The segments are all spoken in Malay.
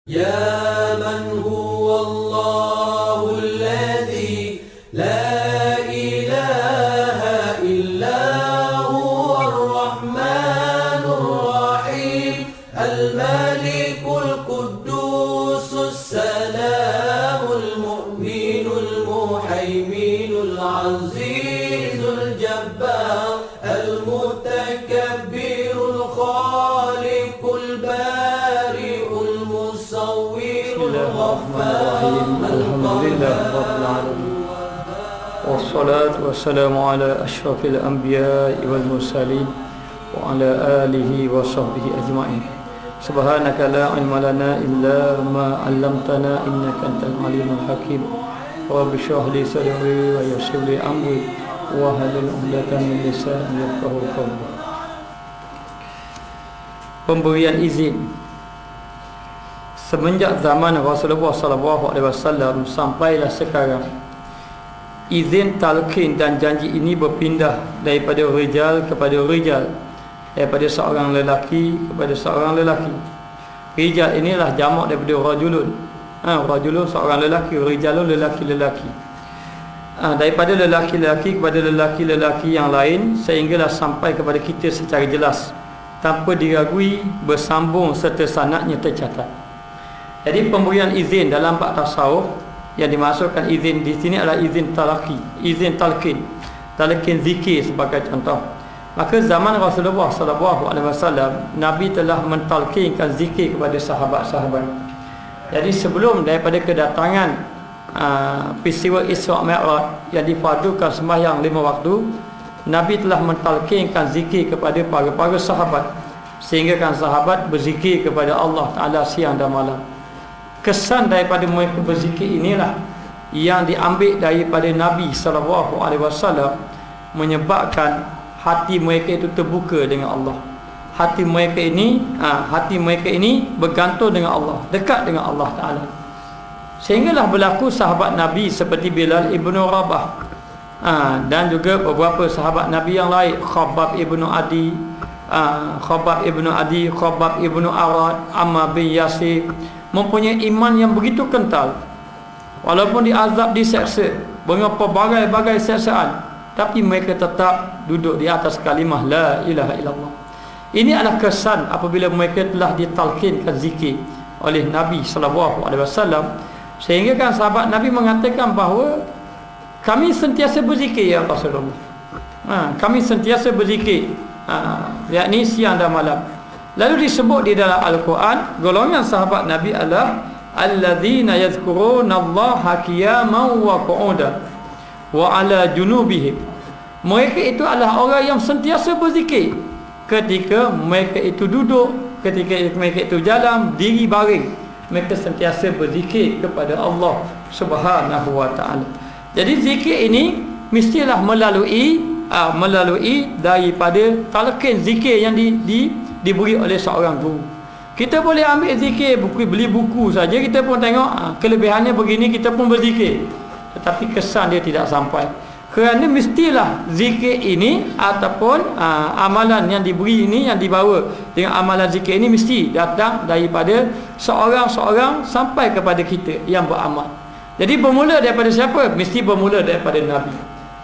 يا من هو الله الذي لا إله إلا هو الرحمن الرحيم الملك القدوس السلام المؤمن المهيمن العزيز الجبار المتكبر الخالق البارئ المصور الغفار Alhamdulillah Rabbil Alamin. Wassalatu wassalamu ala ashrafil anbiya'i wal mursalin wa ala alihi wa sahbihi ajma'in. Subhanaka la ilma lana illa ma 'allamtana innaka antal alimul hakim. Rabbi shrah li sadri wa yassir li amri wa hlul 'uqdatam min lisani yafqahu qawli. Pemberian izin semenjak zaman Rasulullah SAW sampailah sekarang, izin talqin dan janji ini berpindah daripada rijal kepada rijal, daripada seorang lelaki kepada seorang lelaki. Rijal inilah jamak daripada rajulun. Rajulun seorang lelaki, rijalun lelaki-lelaki. Daripada lelaki-lelaki kepada lelaki-lelaki yang lain, sehinggalah sampai kepada kita secara jelas, tanpa diragui, bersambung serta sanadnya tercatat. Jadi pemberian izin dalam bab tasawuf, yang dimaksudkan izin di sini adalah izin talaqi, izin talqin zikir sebagai contoh. Maka zaman Rasulullah SAW, Nabi telah mentalqinkan zikir kepada sahabat-sahabat. Jadi sebelum daripada kedatangan peristiwa Isra' Mi'raj yang difardukan sembahyang 5 waktu, Nabi telah mentalqinkan zikir kepada para sahabat, sehingga kan sahabat berzikir kepada Allah Ta'ala siang dan malam. Kesan daripada mereka berzikir inilah yang diambil daripada Nabi SAW, menyebabkan hati mereka itu terbuka dengan Allah. Hati mereka ini bergantung dengan Allah, dekat dengan Allah Ta'ala. Sehinggalah berlaku sahabat Nabi seperti Bilal ibn Rabah, dan juga beberapa sahabat Nabi yang lain, Khabbab ibn Adi, Khabbab ibn Arad, Ammar bin Yasir, mempunyai iman yang begitu kental. Walaupun diazab, diseksa dengan pelbagai seksaan, tapi mereka tetap duduk di atas kalimah la ilaha illallah. Ini adalah kesan apabila mereka telah ditalqinkan zikir oleh Nabi SAW. Sehingga kan sahabat Nabi mengatakan bahawa kami sentiasa berzikir ya Rasulullah. Kami sentiasa berzikir, yakni siang dan malam. Lalu disebut di dalam Al-Quran, golongan sahabat Nabi adalah alladzina yadhkurunallaha qiyaman wa qu'udan wa ala junubihim. Mereka itu adalah orang yang sentiasa berzikir ketika mereka itu duduk, ketika mereka itu jalan, diri baring. Mereka sentiasa berzikir kepada Allah Subhanahu wa ta'ala. Jadi zikir ini mestilah melalui daripada talqin zikir yang diberi oleh seorang guru. Kita boleh ambil zikir, beli buku saja, kita pun tengok kelebihannya begini, kita pun berzikir, tetapi kesan dia tidak sampai. Kerana mestilah zikir ini ataupun amalan yang diberi ini, yang dibawa dengan amalan zikir ini, mesti datang daripada seorang-seorang sampai kepada kita yang beramal. Jadi bermula daripada siapa? Mesti bermula daripada Nabi.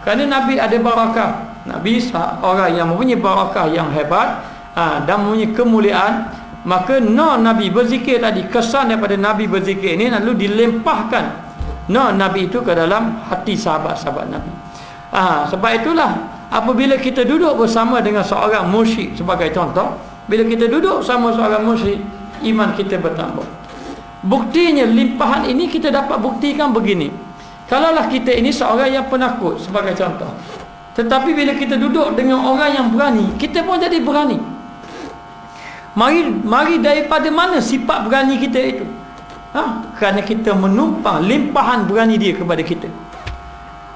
Kerana Nabi ada barakah. Nabi orang yang mempunyai barakah yang hebat dan mempunyai kemuliaan. Maka Nabi berzikir tadi, kesan daripada Nabi berzikir ini lalu dilempahkan Nabi itu ke dalam hati sahabat-sahabat Nabi. Sebab itulah apabila kita duduk bersama dengan seorang musyrik, sebagai contoh, bila kita duduk sama seorang musyrik, iman kita bertambah. Buktinya limpahan ini kita dapat buktikan begini. Kalaulah kita ini seorang yang penakut, sebagai contoh, tetapi bila kita duduk dengan orang yang berani, kita pun jadi berani. Mari daripada mana sifat berani kita itu? Kerana kita menumpang limpahan berani dia kepada kita.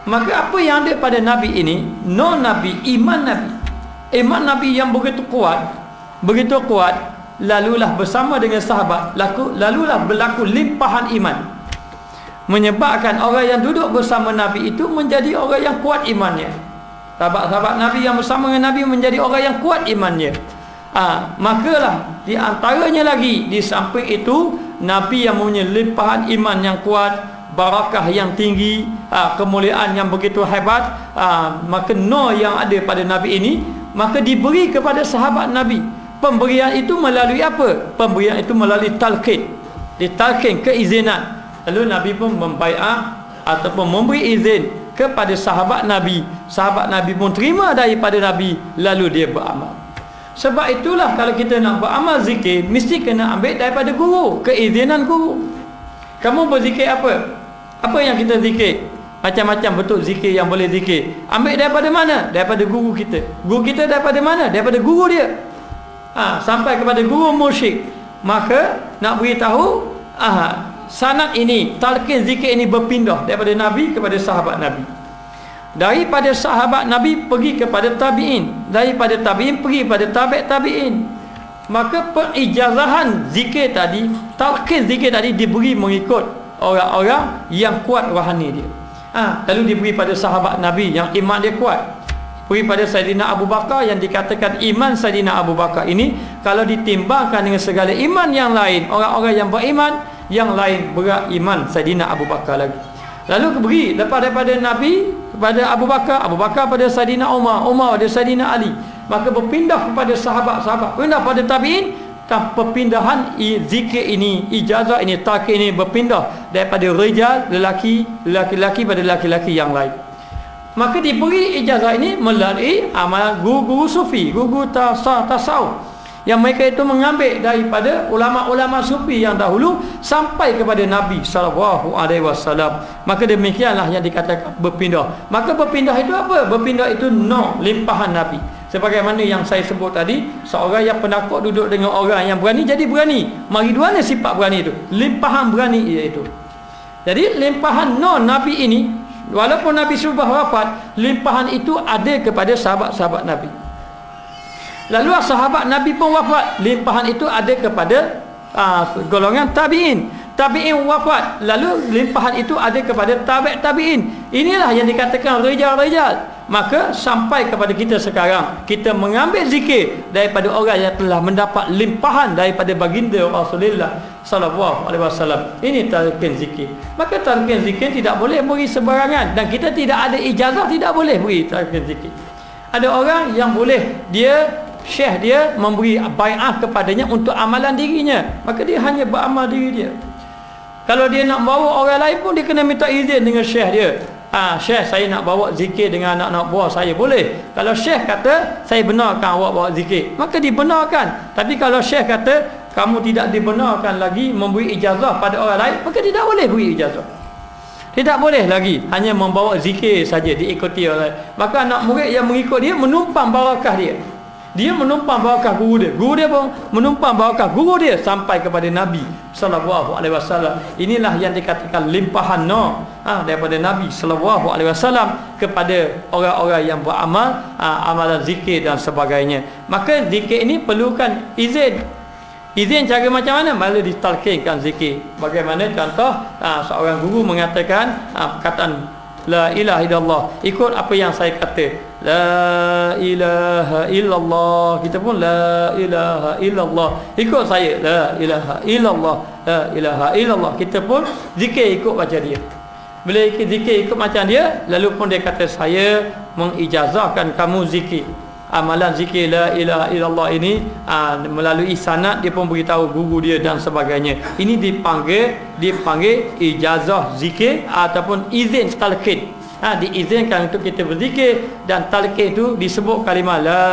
Maka apa yang ada pada Nabi ini, Nabi, iman Nabi yang begitu kuat, lalulah bersama dengan sahabat, lalulah berlaku limpahan iman, menyebabkan orang yang duduk bersama Nabi itu menjadi orang yang kuat imannya. Sahabat-sahabat Nabi yang bersama dengan Nabi menjadi orang yang kuat imannya. Makalah di antaranya lagi, di samping itu Nabi yang mempunyai limpahan iman yang kuat, barakah yang tinggi, kemuliaan yang begitu hebat, maka nur yang ada pada Nabi ini maka diberi kepada sahabat Nabi. Pemberian itu melalui apa? Pemberian itu melalui talqin. Ditalqin, keizinan. Lalu Nabi pun membaiat ataupun memberi izin kepada sahabat Nabi. Sahabat Nabi pun terima daripada Nabi, lalu dia beramal. Sebab itulah kalau kita nak beramal zikir, mesti kena ambil daripada guru, keizinan guru. Kamu berzikir apa? Apa yang kita zikir? Macam-macam bentuk zikir yang boleh zikir. Ambil daripada mana? Daripada guru kita. Guru kita daripada mana? Daripada guru dia. Sampai kepada guru mursyid. Maka nak beritahu, sanad ini, talqin zikir ini berpindah daripada Nabi kepada sahabat Nabi. Daripada sahabat Nabi pergi kepada tabi'in, daripada tabi'in pergi kepada tabi'in. Maka perijazahan zikir tadi, talqin zikir tadi diberi mengikut orang-orang yang kuat rohani dia. Lalu diberi pada sahabat Nabi yang iman dia kuat. Pergi pada Saidina Abu Bakar, yang dikatakan iman Saidina Abu Bakar ini kalau ditimbangkan dengan segala iman yang lain, orang-orang yang beriman yang lain berat iman Saidina Abu Bakar lagi. Lalu beri lepas daripada Nabi kepada Abu Bakar, Abu Bakar pada Saidina Umar, Umar pada Saidina Ali. Maka berpindah kepada sahabat-sahabat, pindah pada tabi'in. Perpindahan zikir ini, ijazah ini, talqin ini berpindah daripada rijal, lelaki pada lelaki-lelaki yang lain. Maka diberi ijazah ini melalui amal guru-guru sufi, guru tasawuf, yang mereka itu mengambil daripada ulama-ulama sufi yang dahulu sampai kepada Nabi SAW. Maka demikianlah yang dikatakan berpindah. Maka berpindah itu apa? Berpindah itu limpahan Nabi. Sebagaimana yang saya sebut tadi, seorang yang penakut duduk dengan orang yang berani, jadi berani. Mari dua ni sifat berani itu, limpahan berani iaitu. Jadi limpahan Nabi ini, walaupun Nabi sudah wafat, limpahan itu ada kepada sahabat-sahabat Nabi. Lalu sahabat Nabi pun wafat, limpahan itu ada kepada golongan tabi'in. Tabi'in wafat, lalu limpahan itu ada kepada tabi'in. Inilah yang dikatakan rijal-rijal. Maka sampai kepada kita sekarang, kita mengambil zikir daripada orang yang telah mendapat limpahan daripada baginda Rasulullah sallallahu alaihi wasallam. Ini talqin zikir. Maka talqin zikir tidak boleh beri sebarangan, dan kita tidak ada ijazah, tidak boleh beri talqin zikir. Ada orang yang boleh, syekh dia memberi bai'ah kepadanya untuk amalan dirinya, maka dia hanya beramal diri dia. Kalau dia nak bawa orang lain pun dia kena minta izin dengan syekh dia. Syekh, saya nak bawa zikir dengan anak-anak buah saya, boleh. Kalau syekh kata saya benarkan awak bawa zikir, maka dibenarkan. Tapi kalau syekh kata kamu tidak dibenarkan lagi memberi ijazah pada orang lain, maka tidak boleh beri ijazah. Tidak boleh lagi hanya membawa zikir saja diikuti oleh. Maka anak murid yang mengikut dia menumpang barakah dia. Dia menumpang barakah guru dia. Guru dia pun menumpang barakah guru dia sampai kepada Nabi sallallahu alaihi wasallam. Inilah yang dikatakan limpahan daripada Nabi sallallahu alaihi wasallam kepada orang-orang yang beramal, amalan zikir dan sebagainya. Maka zikir ini perlukan izin. Izin cara macam mana? Malah ditalqinkan zikir. Bagaimana contoh, seorang guru mengatakan perkataan la ilaha illallah, ikut apa yang saya kata, la ilaha illallah. Kita pun la ilaha illallah, ikut saya, la ilaha illallah, la ilaha illallah. Kita pun zikir ikut macam dia. Bila zikir ikut macam dia, lalu pun dia kata, saya mengijazahkan kamu zikir. Amalan zikir la ilaha illallah ini melalui sanad, dia pun beritahu guru dia dan sebagainya. Ini dipanggil ijazah zikir ataupun izin talqin. Diizinkan untuk kita berzikir, dan talqin itu disebut kalimah la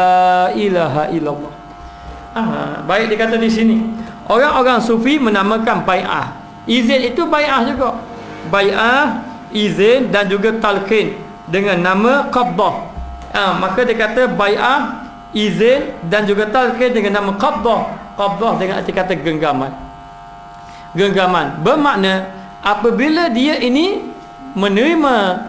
ilaha illallah. Baik dikata di sini, orang-orang sufi menamakan bai'ah. Izin itu bai'ah juga. Bai'ah, izin dan juga talqin dengan nama qabdah. Maka dia kata bai'ah, izin dan juga talqin dengan nama qabdah. Qabdah dengan arti kata genggaman. Genggaman bermakna apabila dia ini menerima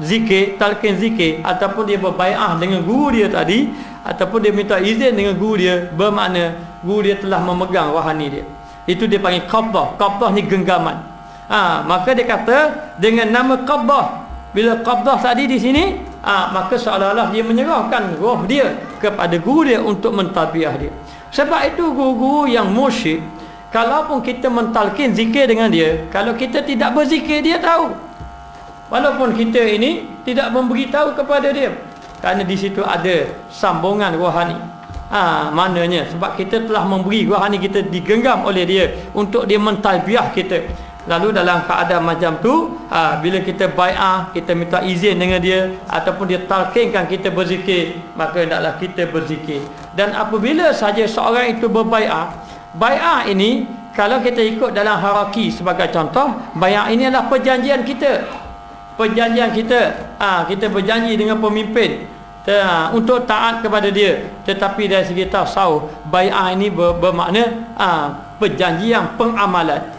zikir, talqin zikir, ataupun dia berbai'ah dengan guru dia tadi, ataupun dia minta izin dengan guru dia, bermakna guru dia telah memegang rohani dia. Itu dia panggil qabdah. Qabdah ni genggaman. Maka dia kata dengan nama qabdah. Bila qabdah tadi di sini, maka seolah-olah dia menyerahkan roh dia kepada guru dia untuk mentadbiyah dia. Sebab itu guru-guru yang mursyid, kalaupun kita mentalkin zikir dengan dia, kalau kita tidak berzikir, dia tahu. Walaupun kita ini tidak memberitahu kepada dia, kerana di situ ada sambungan rohani. Maknanya sebab kita telah memberi rohani kita digenggam oleh dia untuk dia mentalbiah kita. Lalu dalam keadaan macam tu, bila kita bai'ah, kita minta izin dengan dia ataupun dia talqinkan kita berzikir, maka hendaklah kita berzikir. Dan apabila saja seorang itu berbai'ah, bai'ah ini kalau kita ikut dalam hierarki sebagai contoh, bai'ah ini adalah perjanjian kita. Perjanjian kita, kita berjanji dengan pemimpin untuk taat kepada dia. Tetapi dari segi tasawuf, bai'ah ini bermakna perjanjian pengamalan.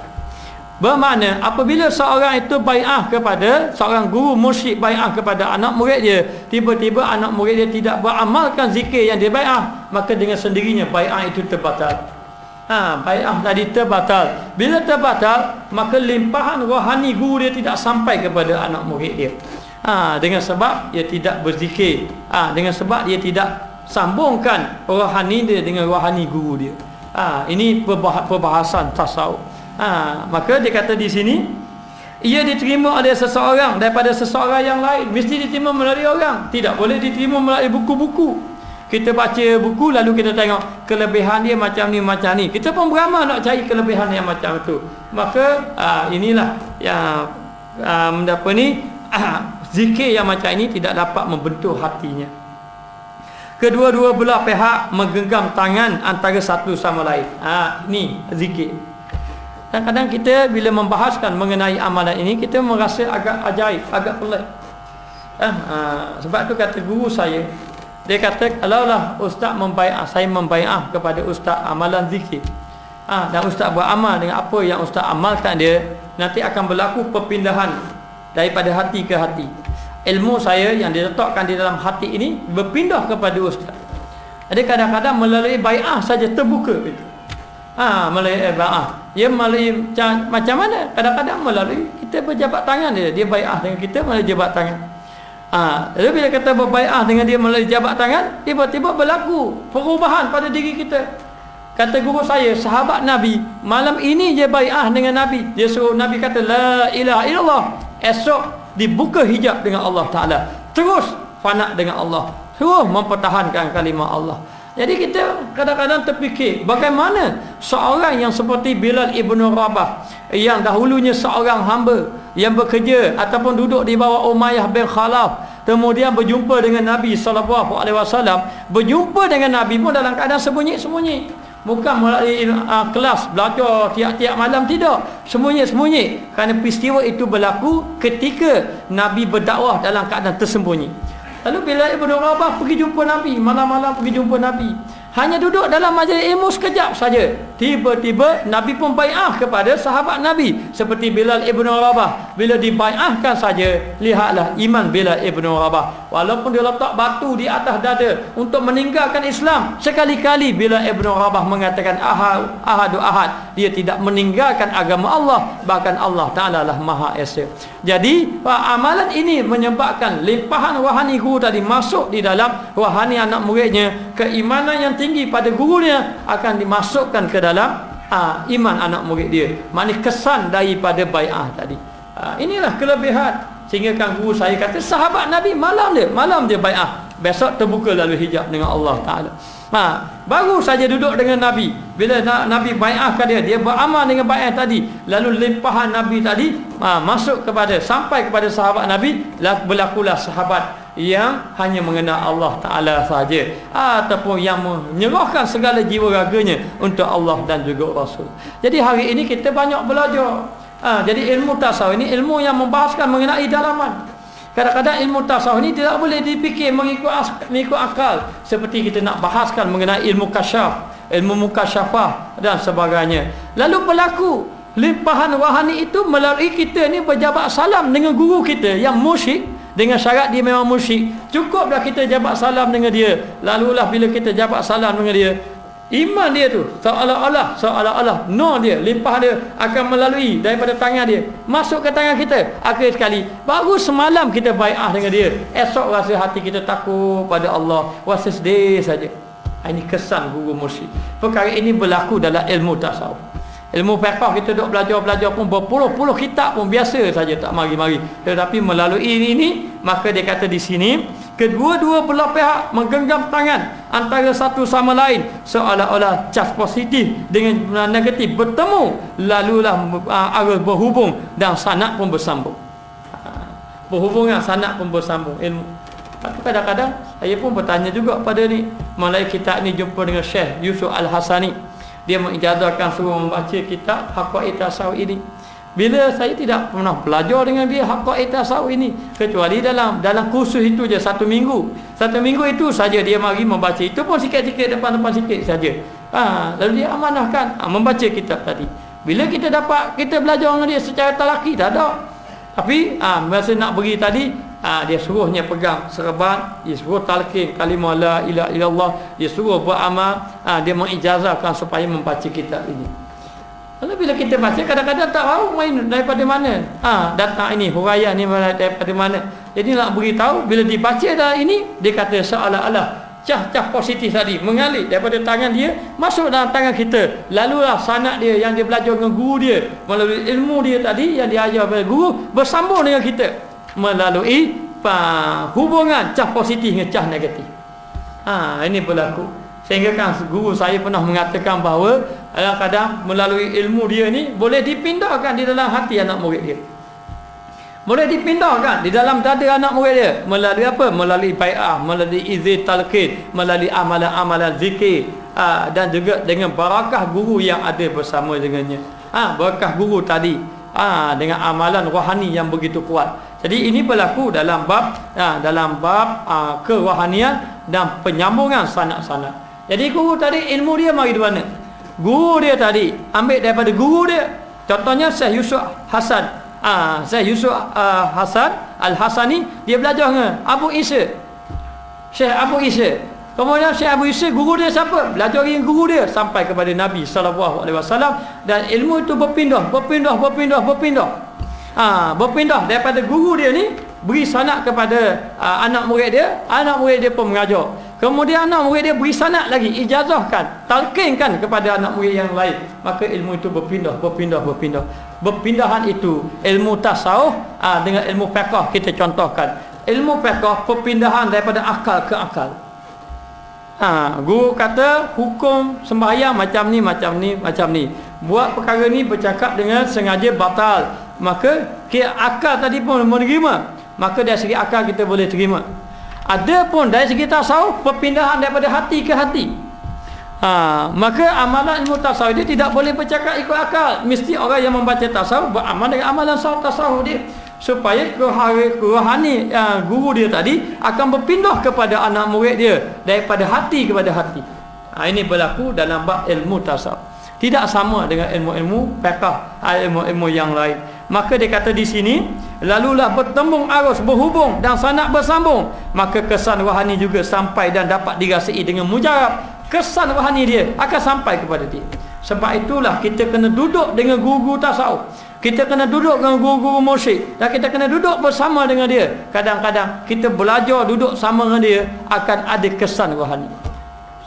Bermakna apabila seorang itu bai'ah kepada seorang guru mursyid, bai'ah kepada anak murid dia, tiba-tiba anak murid dia tidak beramalkan zikir yang dia bai'ah, maka dengan sendirinya bai'ah itu terbatal. Bai'ah tadi terbatal. Bila terbatal, maka limpahan rohani guru dia tidak sampai kepada anak murid dia. Dengan sebab dia tidak berzikir, dengan sebab dia tidak sambungkan rohani dia dengan rohani guru dia. Ini perbahasan tasawuf. Maka dia kata di sini, ia diterima oleh seseorang daripada seseorang yang lain. Mesti diterima melalui orang, tidak boleh diterima melalui buku-buku. Kita baca buku lalu kita tengok kelebihan dia macam ni macam ni, kita pun beramal nak cari kelebihan yang macam tu. Maka inilah yang mendapat ni zikir yang macam ini tidak dapat membentuk hatinya. Kedua-dua belah pihak menggenggam tangan antara satu sama lain. Ini zikir. Kadang-kadang kita bila membahaskan mengenai amalan ini, kita merasa agak ajaib, agak pelik. Sebab tu kata guru saya, dia kata, kalaulah ustaz membai'ah, saya membai'ah kepada ustaz amalan zikir, dan ustaz beramal dengan apa yang ustaz amalkan dia, nanti akan berlaku perpindahan daripada hati ke hati. Ilmu saya yang diletakkan di dalam hati ini berpindah kepada ustaz. Jadi kadang-kadang melalui bai'ah saja terbuka itu. Melalui bai'ah. Dia melalui macam mana? Kadang-kadang melalui kita berjabat tangan dia bai'ah dengan kita melalui jabat tangan. Lalu bila kita berbai'ah dengan dia melalui jabat tangan, tiba-tiba berlaku perubahan pada diri kita. Kata guru saya, sahabat Nabi, malam ini dia bai'ah dengan Nabi. Dia suruh Nabi kata la ilaha illallah. Esok dibuka hijab dengan Allah Ta'ala. Terus fana dengan Allah. Terus mempertahankan kalimah Allah. Jadi kita kadang-kadang terfikir, bagaimana seorang yang seperti Bilal ibn Rabah, yang dahulunya seorang hamba yang bekerja ataupun duduk di bawah Umayyah bin Khalaf, kemudian berjumpa dengan Nabi SAW, berjumpa dengan Nabi pun dalam keadaan sembunyi-sembunyi, bukan melalui kelas belajar tiap-tiap malam, tidak, sembunyi-sembunyi, kerana peristiwa itu berlaku ketika Nabi berdakwah dalam keadaan tersembunyi. Lalu bila Ibnu Rabah pergi jumpa Nabi, malam-malam pergi jumpa Nabi, hanya duduk dalam majlis ilmu sekejap saja, tiba-tiba Nabi pun bai'ah kepada sahabat Nabi seperti Bilal ibn Rabah. Bila dibai'ahkan saja, lihatlah iman Bilal ibn Rabah. Walaupun dia letak batu di atas dada untuk meninggalkan Islam, sekali-kali Bilal ibn Rabah mengatakan ahadu ahad, dia tidak meninggalkan agama Allah, bahkan Allah Ta'ala lah Maha Esa. Jadi amalan ini menyebabkan limpahan rohani guru tadi masuk di dalam rohani anak muridnya. Keimanan yang tinggi pada gurunya akan dimasukkan ke dalam iman anak murid dia. Maknanya kesan daripada bai'ah tadi. Inilah kelebihan. Sehingga kan guru saya kata, sahabat Nabi malam dia bai'ah, besok terbuka lalu hijab dengan Allah Ta'ala. Baru saja duduk dengan Nabi, bila Nabi bai'ahkan dia beramal dengan bai'ah tadi, lalu limpahan Nabi tadi masuk sampai kepada sahabat Nabi. Berlakulah sahabat yang hanya mengenal Allah Ta'ala sahaja, ataupun yang menyerahkan segala jiwa raganya untuk Allah dan juga Rasul. Jadi hari ini kita banyak belajar. Jadi ilmu tasawuf ini ilmu yang membahaskan mengenai dalaman. Kadang-kadang ilmu tasawuf ini tidak boleh dipikir mengikut akal, seperti kita nak bahaskan mengenai ilmu kasyaf, ilmu mukasyafah dan sebagainya. Lalu berlaku limpahan rohani itu melalui kita ni berjabat salam dengan guru kita yang musyrik, dengan syarat dia memang musyrik. Cukuplah kita jabat salam dengan dia. Lalulah bila kita jabat salam dengan dia, iman dia tu seolah-olah dia, limpah dia akan melalui daripada tangan dia masuk ke tangan kita. Akhir sekali, baru semalam kita bai'ah dengan dia, esok rasa hati kita takut pada Allah, rasa sedih saja. Ini kesan guru mursyid. Perkara ini berlaku dalam ilmu tasawuf. Ilmu fiqh kita duk belajar pun berpuluh-puluh kitab pun biasa saja, tak mari-mari. Tetapi melalui ini, maka dia kata di sini, kedua-dua belah pihak menggenggam tangan antara satu sama lain, seolah-olah cas positif dengan negatif bertemu, lalulah arus berhubung dan sanad pun bersambung. Berhubungan sanad pun bersambung ilmu. Tapi kadang-kadang saya pun bertanya juga pada ni, mulai kitab ni jumpa dengan Syekh Yusuf Al-Hasani. Dia mengijazahkan suruh membaca kitab Haqaiq Tasawuf ini. Bila saya tidak pernah belajar dengan dia Haqaiq Tasawuf ini, kecuali dalam kursus itu je 1 minggu. 1 minggu itu saja dia mari membaca, itu pun sikit-sikit, depan-depan sikit saja. Lalu dia amanahkan membaca kitab tadi. Bila kita belajar dengan dia secara talaki, tak ada. Tapi masa nak beri tadi, dia suruhnya pegang serban, dia suruh talqin kalimah la ilaha illallah, dia suruh beramal, dia mengijazahkan supaya membaca kitab ini. Lalu bila kita baca, kadang-kadang tak tahu main daripada mana datang ini, huraian ni daripada mana. Jadi nak beritahu, bila dibaca dah ini, dia kata seolah-olah cah-cah positif tadi mengalir daripada tangan dia masuk dalam tangan kita, lalulah sanad dia yang dia belajar dengan guru dia, melalui ilmu dia tadi yang dia ajar kepada guru, bersambung dengan kita melalui hubungan cah positif dengan cah negatif. Ini berlaku. Sehingga kan guru saya pernah mengatakan bahawa kadang-kadang melalui ilmu dia ni boleh dipindahkan di dalam hati anak murid dia. Boleh dipindahkan di dalam dada anak murid dia melalui apa? Melalui bai'ah, melalui izin talqin, melalui amalan-amalan zikir, dan juga dengan barakah guru yang ada bersama dengannya. Barakah guru tadi dengan amalan rohani yang begitu kuat. Jadi ini berlaku dalam bab kerohanian dan penyambungan sanad-sanad. Jadi guru tadi ilmu dia mari di mana? Guru dia tadi ambil daripada guru dia. Contohnya Syekh Yusuf Hasan. Syekh Yusuf Hasan Al-Hasani, dia belajar dengan Abu Isa, Syekh Abu Isa. Kemudian Syekh Abu Isa, guru dia siapa? Belajar dengan guru dia sampai kepada Nabi SAW. Dan ilmu itu berpindah daripada guru dia ni, beri sanad kepada anak murid dia pun mengajar. Kemudian anak murid dia beri sanad lagi, ijazahkan, talqinkan kepada anak murid yang lain. Maka ilmu itu berpindah. Berpindahan itu ilmu tasawuf dengan ilmu fiqh kita contohkan. Ilmu fiqh perpindahan daripada akal ke akal. Guru kata hukum sembahyang macam ni. Buat perkara ni bercakap dengan sengaja batal. Maka akal tadi pun menerima. Maka dari segi akal kita boleh terima. Ada pun dari segi tasawuf perpindahan daripada hati ke hati. Maka amalan ilmu tasawuf dia tidak boleh bercakap ikut akal. Mesti orang yang membaca tasawuf beramal dengan amalan tasawuf dia, supaya kerohani guru dia tadi akan berpindah kepada anak murid dia daripada hati kepada hati. Ini berlaku dalam bab ilmu tasawuf. Tidak sama dengan ilmu-ilmu fiqh, ilmu-ilmu yang lain. Maka dia kata di sini, lalulah bertembung arus, berhubung dan sanad bersambung, maka kesan rohani juga sampai dan dapat dirasai dengan mujarab. Kesan rohani dia akan sampai kepada dia. Sebab itulah kita kena duduk dengan guru-guru tasawuf, kita kena duduk dengan guru-guru mursyid, dan kita kena duduk bersama dengan dia. Kadang-kadang kita belajar duduk sama dengan dia, akan ada kesan rohani.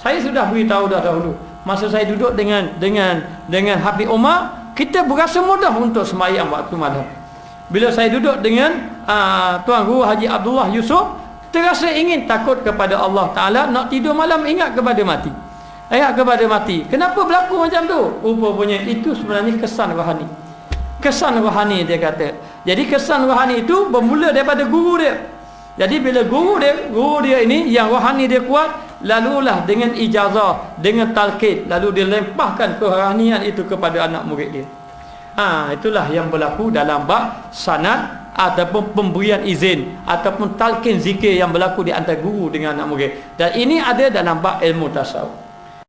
Saya sudah beritahu dah dahulu, masa saya duduk dengan Habib Umar, kita berasa mudah untuk sembahyang waktu malam. Bila saya duduk dengan Tuan Guru Haji Abdullah Yusuf, terasa ingin takut kepada Allah Ta'ala, nak tidur malam ingat kepada mati. Kenapa berlaku macam tu? Rupanya itu sebenarnya kesan rohani. Kesan rohani dia kata. Jadi kesan rohani itu bermula daripada guru dia. Jadi bila guru dia ini yang rohani dia kuat, lalulah dengan ijazah, dengan talqin, lalu dia lempahkan kerohanian itu kepada anak murid dia. Itulah yang berlaku dalam bab sanad ataupun pemberian izin ataupun talqin zikir yang berlaku di antara guru dengan anak murid. Dan ini ada dalam bab ilmu tasawuf.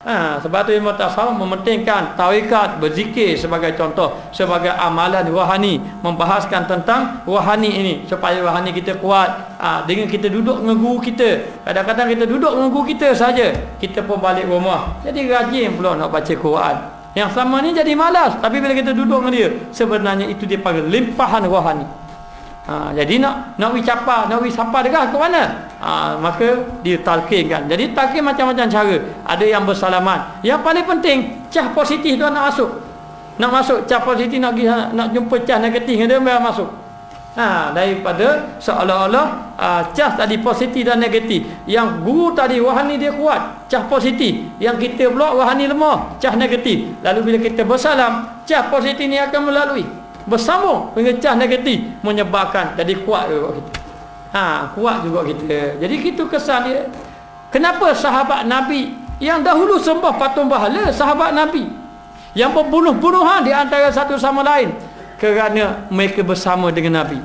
Sebab itu ilmu tasawuf mementingkan tarekat, berzikir sebagai contoh, sebagai amalan rohani, membahaskan tentang rohani ini supaya rohani kita kuat. Dengan kita duduk dengan guru kita, kadang-kadang kita duduk dengan guru kita saja, kita pun balik rumah jadi rajin pula nak baca Quran. Yang sama ni jadi malas, tapi bila kita duduk dengan dia, sebenarnya itu dia panggil limpahan rohani. Jadi nak wicapa, nak wisapa dekat ke mana? Maka dia talqinkan. Jadi talqin macam-macam cara. Ada yang bersalaman. Yang paling penting, cah positif tu nak masuk. Nak masuk cas positif, nak jumpa cas negatif dengan dia, biar masuk. Daripada seolah-olah cas tadi positif dan negatif. Yang guru tadi rohani dia kuat, cas positif. Yang kita pula rohani lemah, cas negatif. Lalu bila kita bersalam, cas positif ni akan melalui bersambung dengan cas negatif, menyebabkan jadi kuat juga kita. Kuat juga kita. Jadi itu kesan dia. Kenapa sahabat Nabi yang dahulu sembah patung berhala, sahabat Nabi yang berbunuh-bunuhan di antara satu sama lain, kerana mereka bersama dengan Nabi.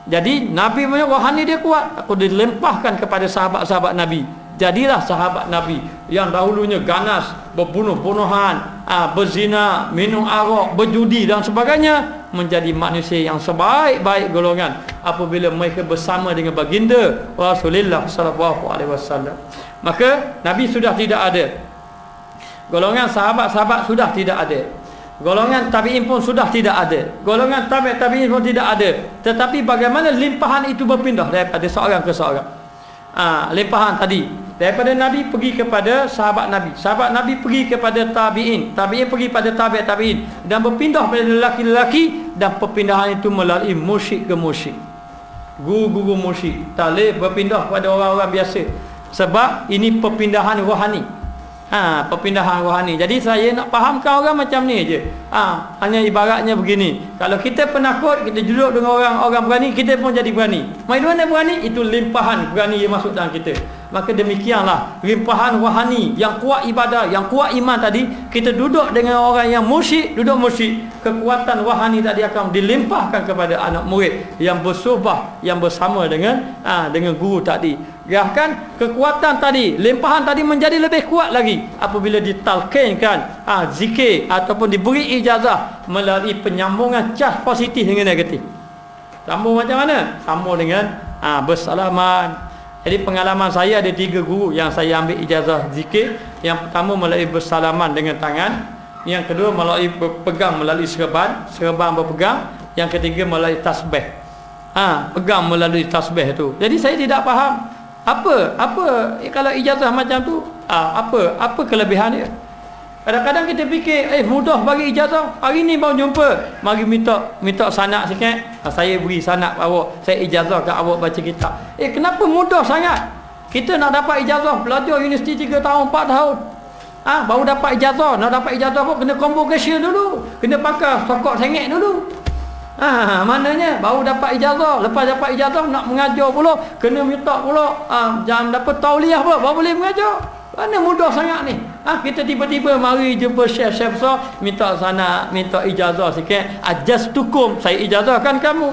Jadi Nabi punya rohani dia kuat, aku dilempahkan kepada sahabat-sahabat Nabi. Jadilah sahabat Nabi yang dahulunya ganas, berbunuh-bunuhan, berzina, minum arak, berjudi dan sebagainya, menjadi manusia yang sebaik-baik golongan apabila mereka bersama dengan baginda Rasulullah sallallahu alaihi wasallam. Maka Nabi sudah tidak ada, golongan sahabat-sahabat sudah tidak ada, golongan tabi'in pun sudah tidak ada, golongan tabi'in pun tidak ada. Tetapi bagaimana limpahan itu berpindah daripada seorang ke seorang. Limpahan tadi daripada Nabi pergi kepada sahabat Nabi, sahabat Nabi pergi kepada tabi'in, tabi'in pergi pada tabi'in, dan berpindah pada lelaki-lelaki. Dan perpindahan itu melalui musyrik ke musyrik, guru-guru musyrik. Tak boleh berpindah pada orang-orang biasa, sebab ini perpindahan rohani. Perpindahan rohani. Jadi saya nak fahamkan orang macam ni je. Hanya ibaratnya begini, kalau kita penakut, kita duduk dengan orang berani, kita pun jadi berani. Mai mana berani? Itu limpahan berani yang masuk dalam kita. Maka demikianlah limpahan rohani yang kuat ibadah, yang kuat iman tadi. Kita duduk dengan orang yang musyrik, duduk musyrik, kekuatan rohani tadi akan dilimpahkan kepada anak murid yang bersuhbah, yang bersama dengan guru tadi. Bahkan kekuatan tadi, limpahan tadi menjadi lebih kuat lagi apabila ditalqinkan zikir ataupun diberi ijazah melalui penyambungan cas positif dengan negatif. Sambung macam mana? Sambung dengan bersalaman. Jadi pengalaman saya ada 3 guru yang saya ambil ijazah zikir. Yang pertama melalui bersalaman dengan tangan, yang kedua melalui pegang melalui serban berpegang, yang ketiga melalui tasbih. Pegang melalui tasbih tu. Jadi saya tidak faham apa kalau ijazah macam tu, apa kelebihan dia. Kadang-kadang kita fikir mudah bagi ijazah, hari ni baru jumpa, mari minta sanak sikit, saya beri sanak awak, saya ijazah kat awak baca kitab. Kenapa mudah sangat? Kita nak dapat ijazah, belajar universiti 3 tahun 4 tahun, baru dapat ijazah. Nak dapat ijazah pun kena convocation dulu, kena pakai sokok sengit dulu. Maknanya baru dapat ijazah, lepas dapat ijazah nak mengajar pula, kena minta pula jangan dapat tauliah pula baru boleh mengajar. Mana mudah sangat ni. Kita tiba-tiba mari jumpa Syekh besar, minta sana, minta ijazah sikit, just tukum, saya ijazahkan kamu.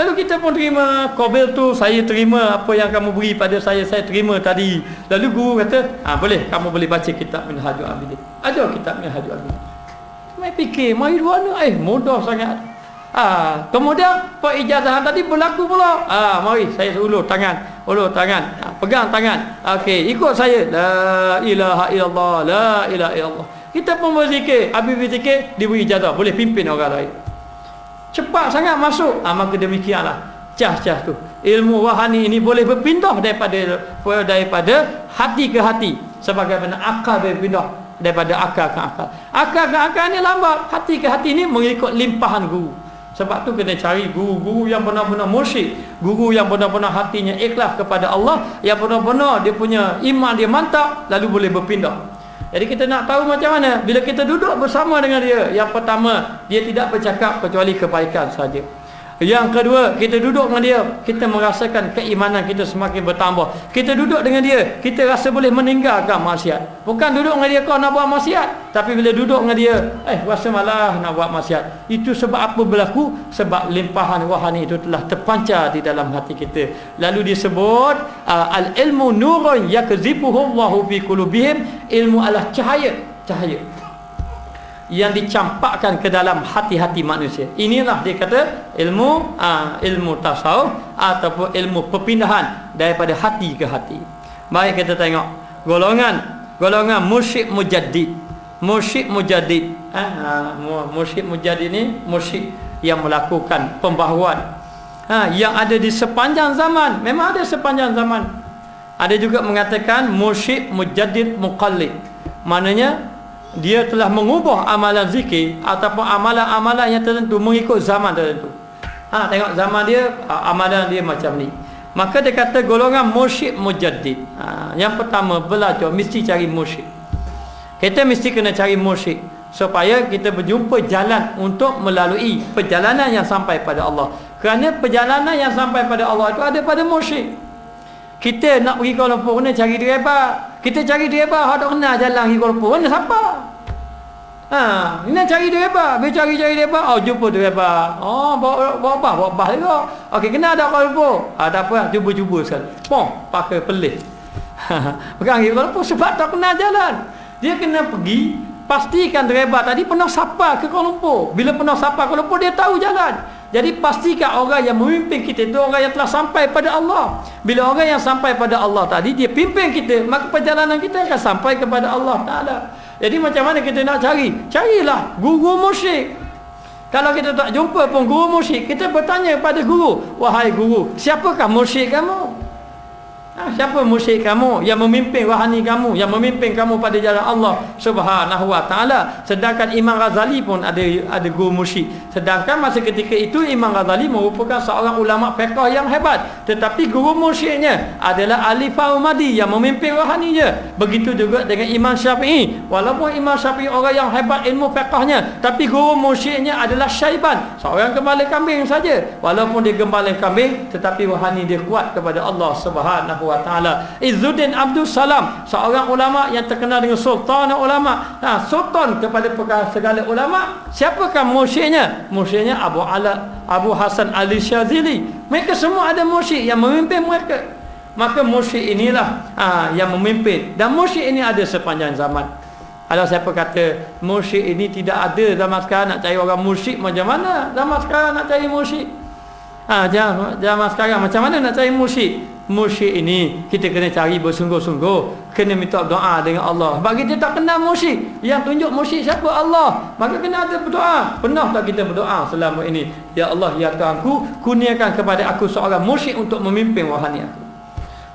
Lalu kita pun terima qabil tu, saya terima apa yang kamu beri pada saya terima tadi. Lalu guru kata, boleh, kamu boleh baca kitab Minhajul Abidin. Ajar kitab Minhajul Abidin. Mai fikir, mari dua ni, mudah sangat. Kemudian perijazahan tadi berlaku pula. Mari saya ulur tangan, pegang tangan. Okey, ikut saya. La ilaha illallah, la ilaha illallah. Kita pun berzikir, habis berzikir diberi ijazah, boleh pimpin orang lain. Cepat sangat masuk. Maka demikianlah cas-cas tu. Ilmu rohani ini boleh berpindah daripada hati ke hati, sebagaimana akal berpindah daripada akal ke akal. Akal ke akal ni lambat, hati ke hati ni mengikut limpahan guru. Sebab tu kena cari guru-guru yang benar-benar musyrik, guru yang benar-benar hatinya ikhlas kepada Allah, yang benar-benar dia punya iman dia mantap, lalu boleh berpindah. Jadi kita nak tahu macam mana bila kita duduk bersama dengan dia. Yang pertama, dia tidak bercakap kecuali kebaikan saja. Yang kedua, kita duduk dengan dia, kita merasakan keimanan kita semakin bertambah. Kita duduk dengan dia, kita rasa boleh meninggalkan maksiat. Bukan duduk dengan dia kau nak buat maksiat, tapi bila duduk dengan dia, rasa malah nak buat maksiat. Itu sebab apa berlaku? Sebab limpahan rohani itu telah terpancar di dalam hati kita. Lalu disebut al-ilmu nurun yakzifuhu Allahu fi qulubihim. Ilmu adalah cahaya yang dicampakkan ke dalam hati-hati manusia. Inilah dia kata ilmu tasawuf ataupun ilmu perpindahan daripada hati ke hati. Baik, kita tengok golongan musyrik mujaddid. Musyrik mujaddid ni musyrik yang melakukan pembaharuan yang ada di sepanjang zaman. Memang ada sepanjang zaman. Ada juga mengatakan musyrik mujaddid muqallid. Maknanya dia telah mengubah amalan zikir ataupun amalan-amalan yang tertentu mengikut zaman tertentu. Tengok zaman dia, amalan dia macam ni. Maka dia kata golongan mursyid mujaddid. Yang pertama, belajar mesti cari mursyid. Kita mesti kena cari mursyid supaya kita berjumpa jalan untuk melalui perjalanan yang sampai pada Allah. Kerana perjalanan yang sampai pada Allah itu ada pada mursyid. Kita nak pergi Kuala Lumpur kena cari driver. Kita cari driver hak tak kenal jalan pergi Kuala Lumpur, kena siapa? Ni nak cari driver, bila cari driver, jumpa driver. Bawa bas juga. Okey, kenal tak Kuala Lumpur? Tak apa, cuba sekali. Pakai pelik. Pegang pergi Kuala Lumpur sebab tak kenal jalan. Dia kena pergi, pastikan driver tadi pernah sapa ke Kuala Lumpur. Bila pernah sapa Kuala Lumpur, dia tahu jalan. Jadi pastikan orang yang memimpin kita itu orang yang telah sampai pada Allah. Bila orang yang sampai pada Allah tadi, dia pimpin kita, maka perjalanan kita akan sampai kepada Allah Ta'ala. Jadi macam mana kita nak cari? Carilah guru mursyid. Kalau kita tak jumpa pun guru mursyid, kita bertanya pada guru, wahai guru, siapakah mursyid kamu? Siapa mursyid kamu yang memimpin rohani kamu, yang memimpin kamu pada jalan Allah Subhanahu wa taala? Sedangkan Imam Ghazali pun ada guru mursyid. Sedangkan masa ketika itu Imam Ghazali merupakan seorang ulama fiqh yang hebat, tetapi guru mursyidnya adalah Ali Faumadi yang memimpin rohaninya. Begitu juga dengan Imam Syafi'i. Walaupun Imam Syafi'i orang yang hebat ilmu fiqhnya, tapi guru mursyidnya adalah Syaiban, seorang gembala kambing saja. Walaupun dia gembala kambing, tetapi rohani dia kuat kepada Allah Subhanahu wa taala. Izzuddin Abdul Salam, seorang ulama yang terkenal dengan sultan ulama. Sultan kepada segala ulama. Siapakah mursyidnya? Mursyidnya Abu Hasan Ali Syazili. Mereka semua ada mursyid yang memimpin mereka. Maka mursyid inilah yang memimpin, dan mursyid ini ada sepanjang zaman. Kalau siapa kata mursyid ini tidak ada zaman sekarang, nak cari orang mursyid macam mana? Zaman sekarang nak cari mursyid, zaman sekarang macam mana nak cari mursyid? Mursyid ini kita kena cari bersungguh-sungguh, kena minta doa dengan Allah. Bagi dia tak kenal mursyid, yang tunjuk mursyid siapa? Allah. Maka kena ada berdoa. Pernah tak kita berdoa selama ini? Ya Allah, ya Tuhanku, kurniakan kepada aku seorang mursyid untuk memimpin rohani aku.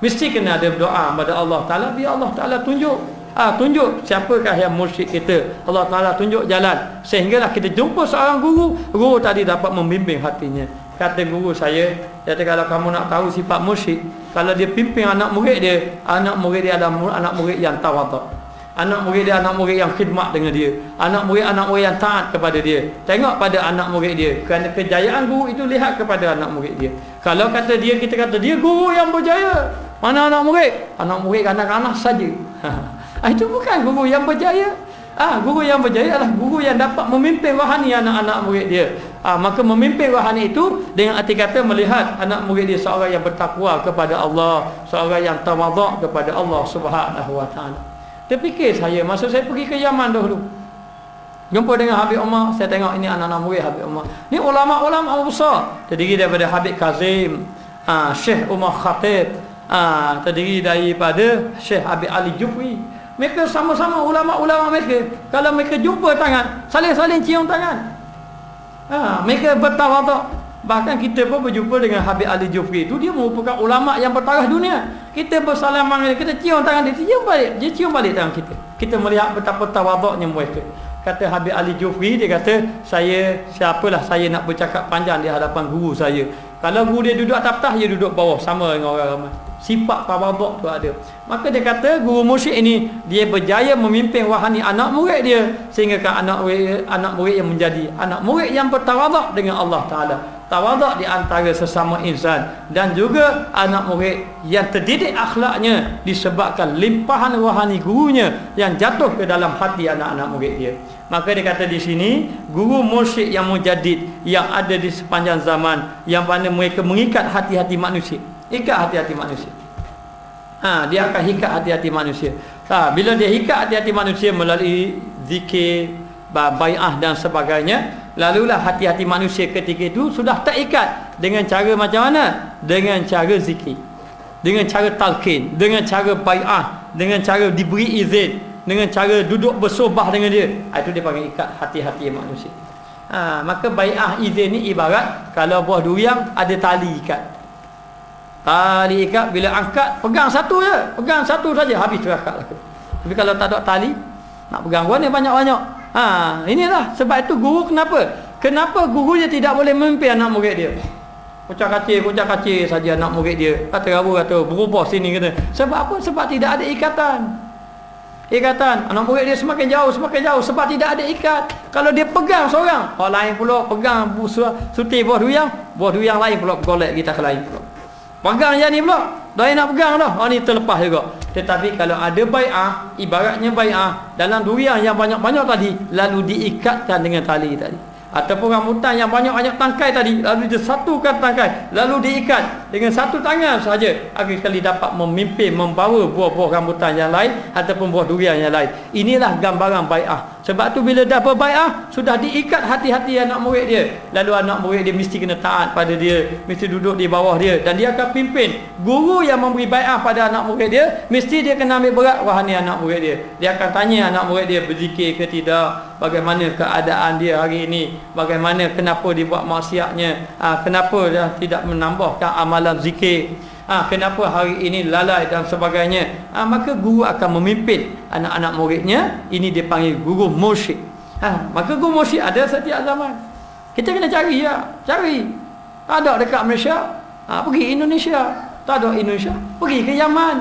Mesti kena ada berdoa kepada Allah Ta'ala, biar Allah Ta'ala tunjuk siapakah yang mursyid kita. Allah Ta'ala tunjuk jalan, sehinggalah kita jumpa seorang guru tadi dapat membimbing hatinya. Kata guru saya, kata kalau kamu nak tahu sifat mursyid, kalau dia pimpin anak murid dia adalah anak murid yang tawaduk. Anak murid dia anak murid yang khidmat dengan dia. Anak murid yang taat kepada dia. Tengok pada anak murid dia. Kerana kejayaan guru itu lihat kepada anak murid dia. Kalau kata dia, kita kata dia guru yang berjaya, mana anak murid? Anak murid kanak-kanak saja. Itu bukan guru yang berjaya. Guru yang berjaya adalah guru yang dapat memimpin rohani anak-anak murid dia. Maka memimpin rohani itu dengan arti kata melihat anak murid dia seorang yang bertakwa kepada Allah, seorang yang tawaduk kepada Allah Subhanahu wa taala. Terfikir saya masa saya pergi ke Yaman dahulu, jumpa dengan Habib Umar, saya tengok ini anak-anak murid Habib Umar. Ni ulama-ulama besar, terdiri daripada Habib Kazim, Syekh Umar Khatib, terdiri daripada Syekh Habib Ali Jufri. Mereka sama-sama ulama-ulama mereka. Kalau mereka jumpa tangan, saling-saling cium tangan. Mereka bertawaduk. Bahkan kita pun berjumpa dengan Habib Ali Jufri itu, dia merupakan ulama yang bertarikh dunia. Kita bersalaman, kita cium tangan dia, dia cium balik tangan kita. Kita melihat betapa tawaduknya mereka. Kata Habib Ali Jufri, dia kata, siapalah saya nak bercakap panjang di hadapan guru saya. Kalau guru dia duduk atas petah, dia duduk bawah sama dengan orang ramai. Sifat tawaduk tu ada. Maka dia kata guru mursyid ini dia berjaya memimpin rohani anak murid dia, sehingga anak murid yang menjadi anak murid yang bertawaduk dengan Allah Taala. Tawaduk di antara sesama insan, dan juga anak murid yang terdidik akhlaknya disebabkan limpahan rohani gurunya yang jatuh ke dalam hati anak-anak murid dia. Maka dia kata di sini guru mursyid yang mujaddid yang ada di sepanjang zaman, yang mana mereka mengikat hati-hati manusia. Ikat hati-hati manusia. Dia akan ikat hati-hati manusia. Bila dia ikat hati-hati manusia melalui zikir, bai'ah dan sebagainya, lalulah hati-hati manusia ketika itu sudah terikat dengan cara macam mana? Dengan cara zikir, dengan cara talqin, dengan cara bai'ah, dengan cara diberi izin, dengan cara duduk bersobah dengan dia. Itu dia panggil ikat hati-hati manusia. Maka bai'ah izin ni ibarat kalau buah durian ada tali ikat. Tali ikat, bila angkat pegang satu je, pegang satu saja habis terakatlah. Tapi kalau tak ada tali, Nak pegang gua ni banyak-banyak. Inilah sebab itu guru kenapa gurunya tidak boleh memimpin anak murid dia. Kucak kacir saja anak murid dia. Kata berubah sini kata. Sebab apa? Sebab tidak ada ikatan. Anak murid dia semakin jauh sebab tidak ada ikat. Kalau dia pegang seorang, orang lain pula pegang suti buah duyang lain pula golek kita ke lain pula. Pegang yang ni pula, dah nak pegang dah. Ni terlepas juga. Tetapi kalau ada bai'ah, ibaratnya bai'ah dalam durian yang banyak-banyak tadi, lalu diikatkan dengan tali tadi. Ataupun rambutan yang banyak-banyak tangkai tadi, lalu disatukan tangkai, lalu diikat dengan satu tangan saja, akhir kali dapat memimpin, membawa buah-buah rambutan yang lain ataupun buah durian yang lain. Inilah gambaran bai'ah. Sebab tu bila dah berbai'ah, sudah diikat hati-hati anak murid dia. Lalu anak murid dia mesti kena taat pada dia, mesti duduk di bawah dia, dan dia akan pimpin. Guru yang memberi bai'ah pada anak murid dia, mesti dia kena ambil berat wahani anak murid dia. Dia akan tanya anak murid dia berzikir ke tidak, bagaimana keadaan dia hari ini, bagaimana, kenapa dia buat maksiatnya, kenapa dia tidak menambahkan amalan zikir, kenapa hari ini lalai dan sebagainya. Maka guru akan memimpin anak-anak muridnya. Ini dipanggil guru mursyid. Maka guru mursyid ada setiap zaman. Kita kena cari. Ada dekat Malaysia, pergi Indonesia. Tak ada Indonesia, pergi ke Yaman.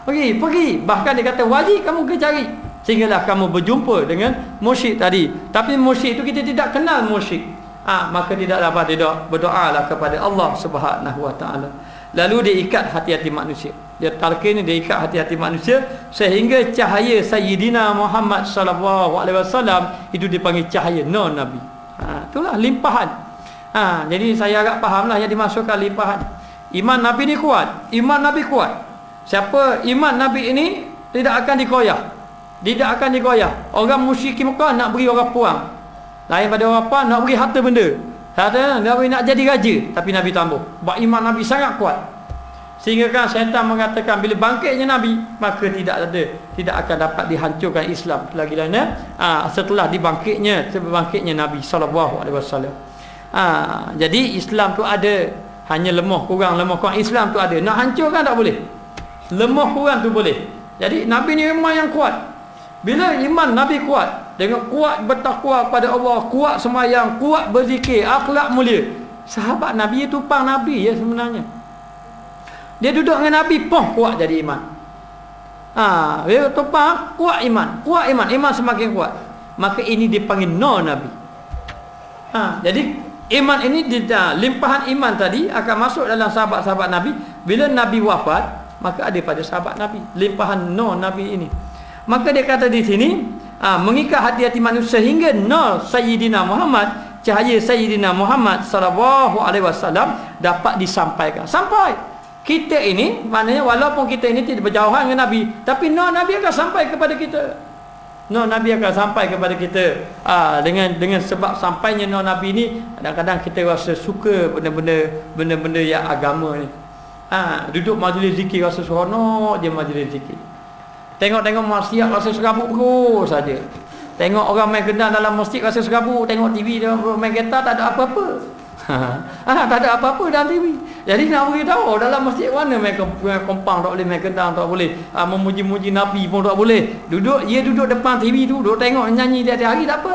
pergi. Bahkan dia kata wajib kamu ke cari, sehinggalah kamu berjumpa dengan mursyid tadi. Tapi mursyid itu kita tidak kenal mursyid. Maka tidak dapat berdoalah kepada Allah Subhanahu Wa Taala. Lalu dia ikat hati-hati manusia. Dia talqin, dia ikat hati-hati manusia sehingga cahaya Sayyidina Muhammad sallallahu alaihi wasallam itu dipanggil cahaya non Nabi. Itulah limpahan. Jadi saya agak fahamlah yang dimasukkan limpahan. Iman Nabi ni kuat. Iman Nabi kuat. Siapa iman Nabi ini tidak akan dikoyak. Orang musyrikin Mekah nak beri orang puang. Lain pada orang puang nak beri harta benda. Nabi nak jadi raja, tapi Nabi tambah. Sebab iman Nabi sangat kuat. Sehingga kan syaitan mengatakan bila bangkitnya Nabi, maka tidak akan dapat dihancurkan Islam lagi lainnya. Setelah dibangkitnya Nabi sallallahu alaihi wasallam. Jadi Islam tu ada, hanya lemah kurang Islam tu ada. Nak hancurkan tak boleh. Lemah kurang tu boleh. Jadi Nabi ni memang yang kuat. Bila iman Nabi kuat, dengan kuat bertakwa kepada Allah, kuat sembahyang, kuat berzikir, akhlak mulia. Sahabat Nabi itu tumpang Nabi ya sebenarnya. Dia duduk dengan Nabi pun kuat jadi iman. Dia tumpang kuat iman semakin kuat. Maka ini dipanggil no Nabi. Jadi iman ini limpahan iman tadi akan masuk dalam sahabat-sahabat Nabi. Bila Nabi wafat, maka ada pada sahabat Nabi limpahan no Nabi ini. Maka dia kata di sini, mengikat hati-hati manusia sehingga nur Sayyidina Muhammad, cahaya Sayyidina Muhammad sallallahu alaihi wasallam dapat disampaikan. Sampai kita ini, maknanya walaupun kita ini tidak berjauhan dengan Nabi, tapi nur Nabi akan sampai kepada kita. Nur Nabi akan sampai kepada kita. Dengan sebab sampainya nur Nabi ini, kadang-kadang kita rasa suka benda-benda yang agama ni. Duduk majlis zikir rasa seronok je majlis zikir. Tengok maksiat rasa serabut terus saja. Tengok orang main gendang dalam masjid rasa serabut. Tengok TV dia main gitar tak ada apa-apa. Tak ada apa-apa dalam TV. Jadi nak beritahu dalam masjid mana main kompang tak boleh, main gendang tak boleh, memuji-muji Nabi pun tak boleh. Duduk depan TV tu, duduk tengok nyanyi tiap-tiap hari tak apa.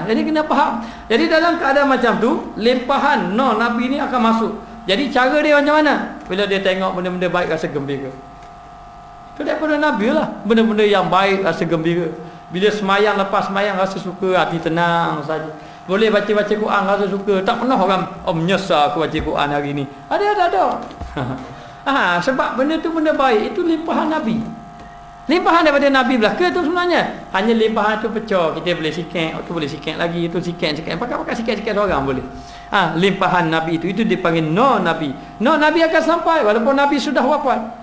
Jadi kena faham. Jadi dalam keadaan macam tu, limpahan Nabi ni akan masuk. Jadi cara dia macam mana? Bila dia tengok benda-benda baik rasa gembira. Itu daripada Nabi lah. Benda-benda yang baik rasa gembira. Bila semayang, lepas semayang rasa suka, hati tenang saja. Boleh baca-baca Quran rasa suka. Tak pernah orang menyesal aku baca Quran hari ni. Ada. Sebab benda tu benda baik. Itu limpahan Nabi. Limpahan daripada Nabi belaka tu sebenarnya. Hanya limpahan tu pecah. Kita boleh sikit, tu boleh sikit lagi, tu sikit. Pakai sikit-sikit orang boleh. Limpahan Nabi itu dipanggil no Nabi. No Nabi akan sampai walaupun Nabi sudah wafat.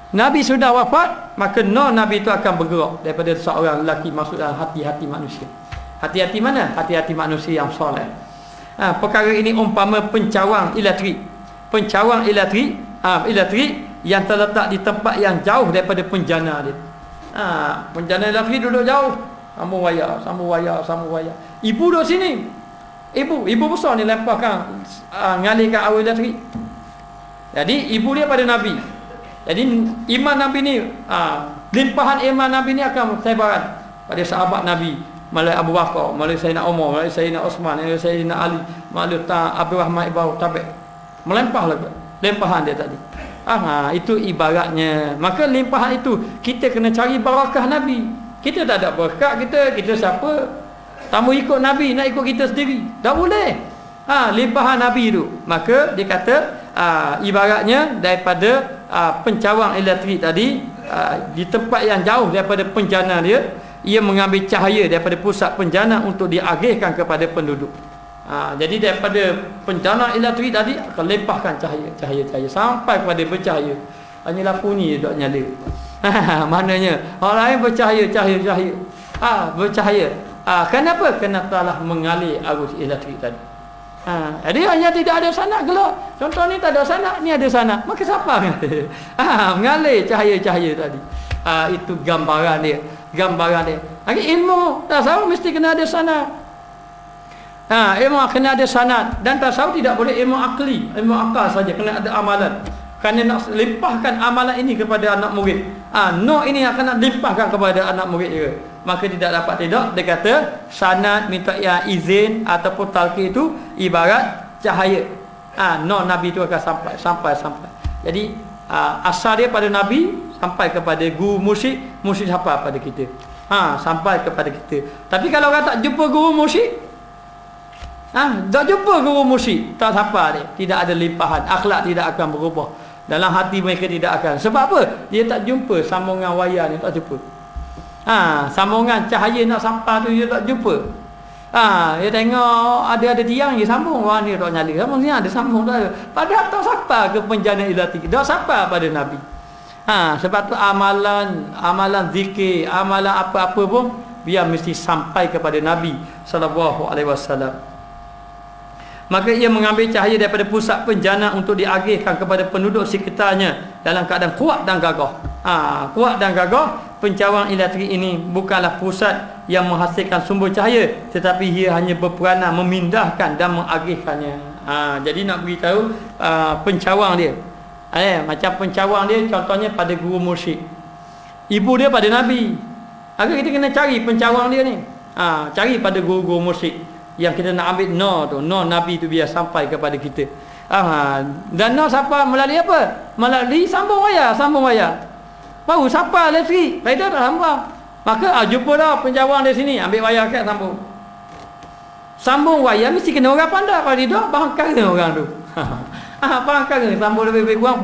Nabi sudah wafat, maka no Nabi itu akan bergerak daripada seorang lelaki masuk dalam hati-hati manusia. Hati-hati mana? Hati-hati manusia yang soleh. Perkara ini umpama pencawang elektrik. Pencawang elektrik yang terletak di tempat yang jauh daripada penjana dia. Penjana elektrik duduk jauh. Sambung wayar. Ibu duduk sini. Ibu besar ni lemparkan, ngalirkan arus elektrik. Jadi ibu dia pada Nabi. Jadi iman Nabi ni limpahan iman Nabi ni akan bertebaran pada sahabat Nabi, melalui Abu Bakar, melalui Sayyidina Umar, melalui Sayyidina Osman, melalui Sayyidina Ali, melalui Abdul Rahman Ibn Tabi'. Melimpah lagi limpahan dia tadi. Itu ibaratnya. Maka limpahan itu kita kena cari barakah Nabi. Kita tak ada berkat kita siapa? Tamu ikut Nabi, nak ikut kita sendiri. Tak boleh. Limpahan Nabi itu. Maka dia kata ibaratnya daripada pencawang elektrik tadi, di tempat yang jauh daripada penjana dia, ia mengambil cahaya daripada pusat penjana untuk diagihkan kepada penduduk. Jadi daripada penjana elektrik tadi akan limpahkan cahaya sampai kepada bercahaya. Hanya lampu ni dok nyala. Maknanya orang lain bercahaya. Bercahaya. Kenapa? Kerana telah mengalir arus elektrik tadi. Jadi hanya tidak ada sanak gelap. Contoh ni tak ada sanak, ni ada sanak. Maka siapa mengalir? Mengalir cahaya-cahaya tadi. Itu gambaran dia. Lagi ilmu tasawuf mesti kena ada sanad. Ilmu kena ada sanad. Dan tasawuf tidak boleh ilmu akli, ilmu akal saja, kena ada amalan. Kerana nak limpahkan amalan ini kepada anak murid. Ini akan nak limpahkan kepada anak murid juga. Maka tidak dapat tidak. Dia kata sanad minta izin ataupun talqin itu ibarat cahaya. Nabi itu akan sampai. Jadi asal dia pada Nabi sampai kepada guru mursyid sampai pada kita. Sampai kepada kita. Tapi kalau orang tak jumpa guru mursyid, tak jumpa guru mursyid, tak sampai dia. Tidak ada limpahan, akhlak tidak akan berubah. Dalam hati mereka tidak akan. Sebab apa? Dia tak jumpa sambungan wayar ni, tak jumpa. Sambungan cahaya nak sampai tu dia tak jumpa. Dia tengok ada tiang dia sambung, wah ni tak nyala. Sambung sini ada sambung tak ada. Padahal tak sampai ke penjana ilahi. Tak sampai pada Nabi. Sebab tu amalan zikir, amalan apa-apa pun biar mesti sampai kepada Nabi sallallahu alaihi wasallam. Maka ia mengambil cahaya daripada pusat penjana untuk diagihkan kepada penduduk sekitarnya dalam keadaan kuat dan gagah. Kuat dan gagah. Pencawang elektrik ini bukanlah pusat yang menghasilkan sumber cahaya, tetapi ia hanya berperanan memindahkan dan mengagihkannya. Jadi nak beritahu pencawang dia. Macam pencawang dia contohnya pada guru mursyid. Ibu dia pada Nabi. Maka kita kena cari pencawang dia ni. Cari pada guru-guru mursyid. Yang kita nak ambil Nabi tu biar sampai kepada kita. Dan sampai melalui apa? Melalui sambung wayar. Baru sampai elektrik. Faedah tak sambung. Maka jumpa dah pencawang di sini, ambil wayar kat sambung. Sambung wayar mesti kena orang pandai. Kalau tidak bahan kara orang tu. Bahan kara sambung lebih kurang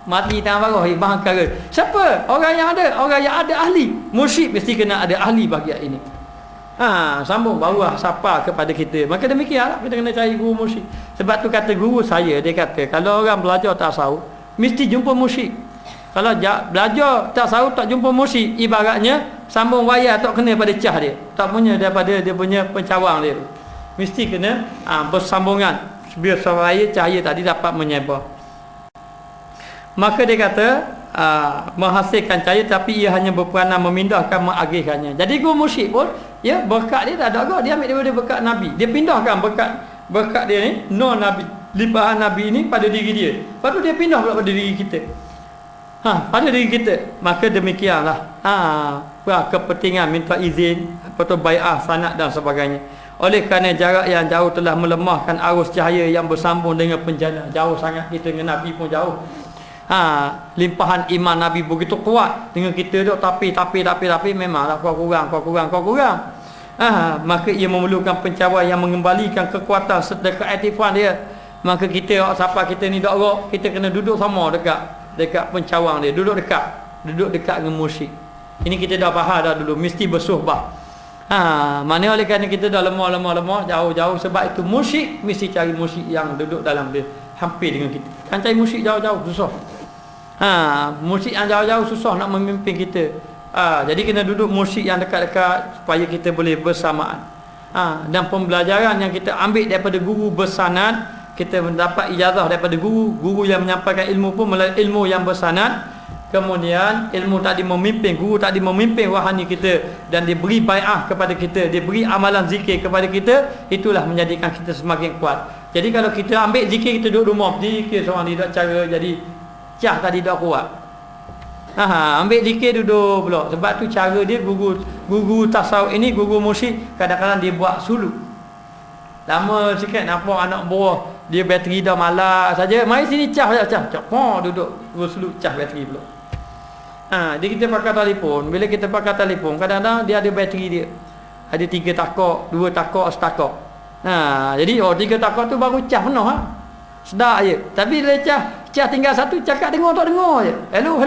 mati tangan bawah bahan kara. Siapa? Orang yang ada ahli. Mursyid mesti kena ada ahli bahagian ini. Sambung barulah sapa kepada kita. Maka demikianlah kita kena cari guru mursyid. Sebab tu kata guru saya, dia kata kalau orang belajar tasawuf mesti jumpa mursyid. Kalau belajar tasawuf tak jumpa mursyid, ibaratnya sambung wayar tak kena pada cah dia. Tak punya daripada dia punya pencawang dia. Mesti kena bersambungan biar cahaya tadi dapat menyebar. Maka dia kata menghasilkan cahaya, tapi ia hanya berperanan memindahkan, mengagihkannya. Jadi guru mursyid pun berkat dia tak ada agak, dia ambil daripada berkat Nabi, dia pindahkan berkat dia ni, Nabi, limpahan Nabi ni pada diri dia. Lepas tu dia pindah pula pada diri kita. Pada diri kita. Maka demikianlah kepentingan minta izin, atau bai'ah, sanad dan sebagainya. Oleh kerana jarak yang jauh telah melemahkan arus cahaya yang bersambung dengan penjana. Jauh sangat kita dengan Nabi pun jauh. Limpahan iman Nabi begitu kuat dengan kita tu, tapi memanglah kau kurang. Maka ia memerlukan pencawang yang mengembalikan kekuatan serta keaktifan dia. Maka kita siapa kita ni dak kita kena duduk sama dekat pencawang dia, duduk dekat dengan mursyid. Ini kita dah faham dah dulu, mesti bersuhbah. Mana oleh kerana kita dah lemah jauh, sebab itu mursyid mesti cari mursyid yang duduk dalam dia, hampir dengan kita. Kan cari mursyid jauh-jauh susah. Mursyid yang jauh-jauh susah nak memimpin kita. Jadi kena duduk mursyid yang dekat-dekat supaya kita boleh bersamaan. Dan pembelajaran yang kita ambil daripada guru bersanad, kita mendapat ijazah daripada guru yang menyampaikan ilmu pun melalui ilmu yang bersanad. Kemudian ilmu tadi memimpin, guru tadi memimpin wahani kita, dan dia beri bai'ah kepada kita, dia beri amalan zikir kepada kita. Itulah menjadikan kita semakin kuat. Jadi kalau kita ambil zikir, kita duduk rumah zikir seorang, tidak cara jadi cah tadi dah kuat. Ambil zikir duduk pula. Sebab tu cara dia guru tasawuf ini, guru musyrik, kadang-kadang dia buat suluk. Lama sikit nampak anak buah dia bateri dah malas saja. Mari sini cah. Duduk guru suluk cah bateri pula. Dia kita pakai telefon. Bila kita pakai telefon, kadang-kadang dia ada bateri dia. Ada 3 takak, 2 takak, setakak. Jadi 3 takak tu baru cah penuh sedar je. Tapi bila cah tinggal 1, cakap dengar tak dengar je. Hello.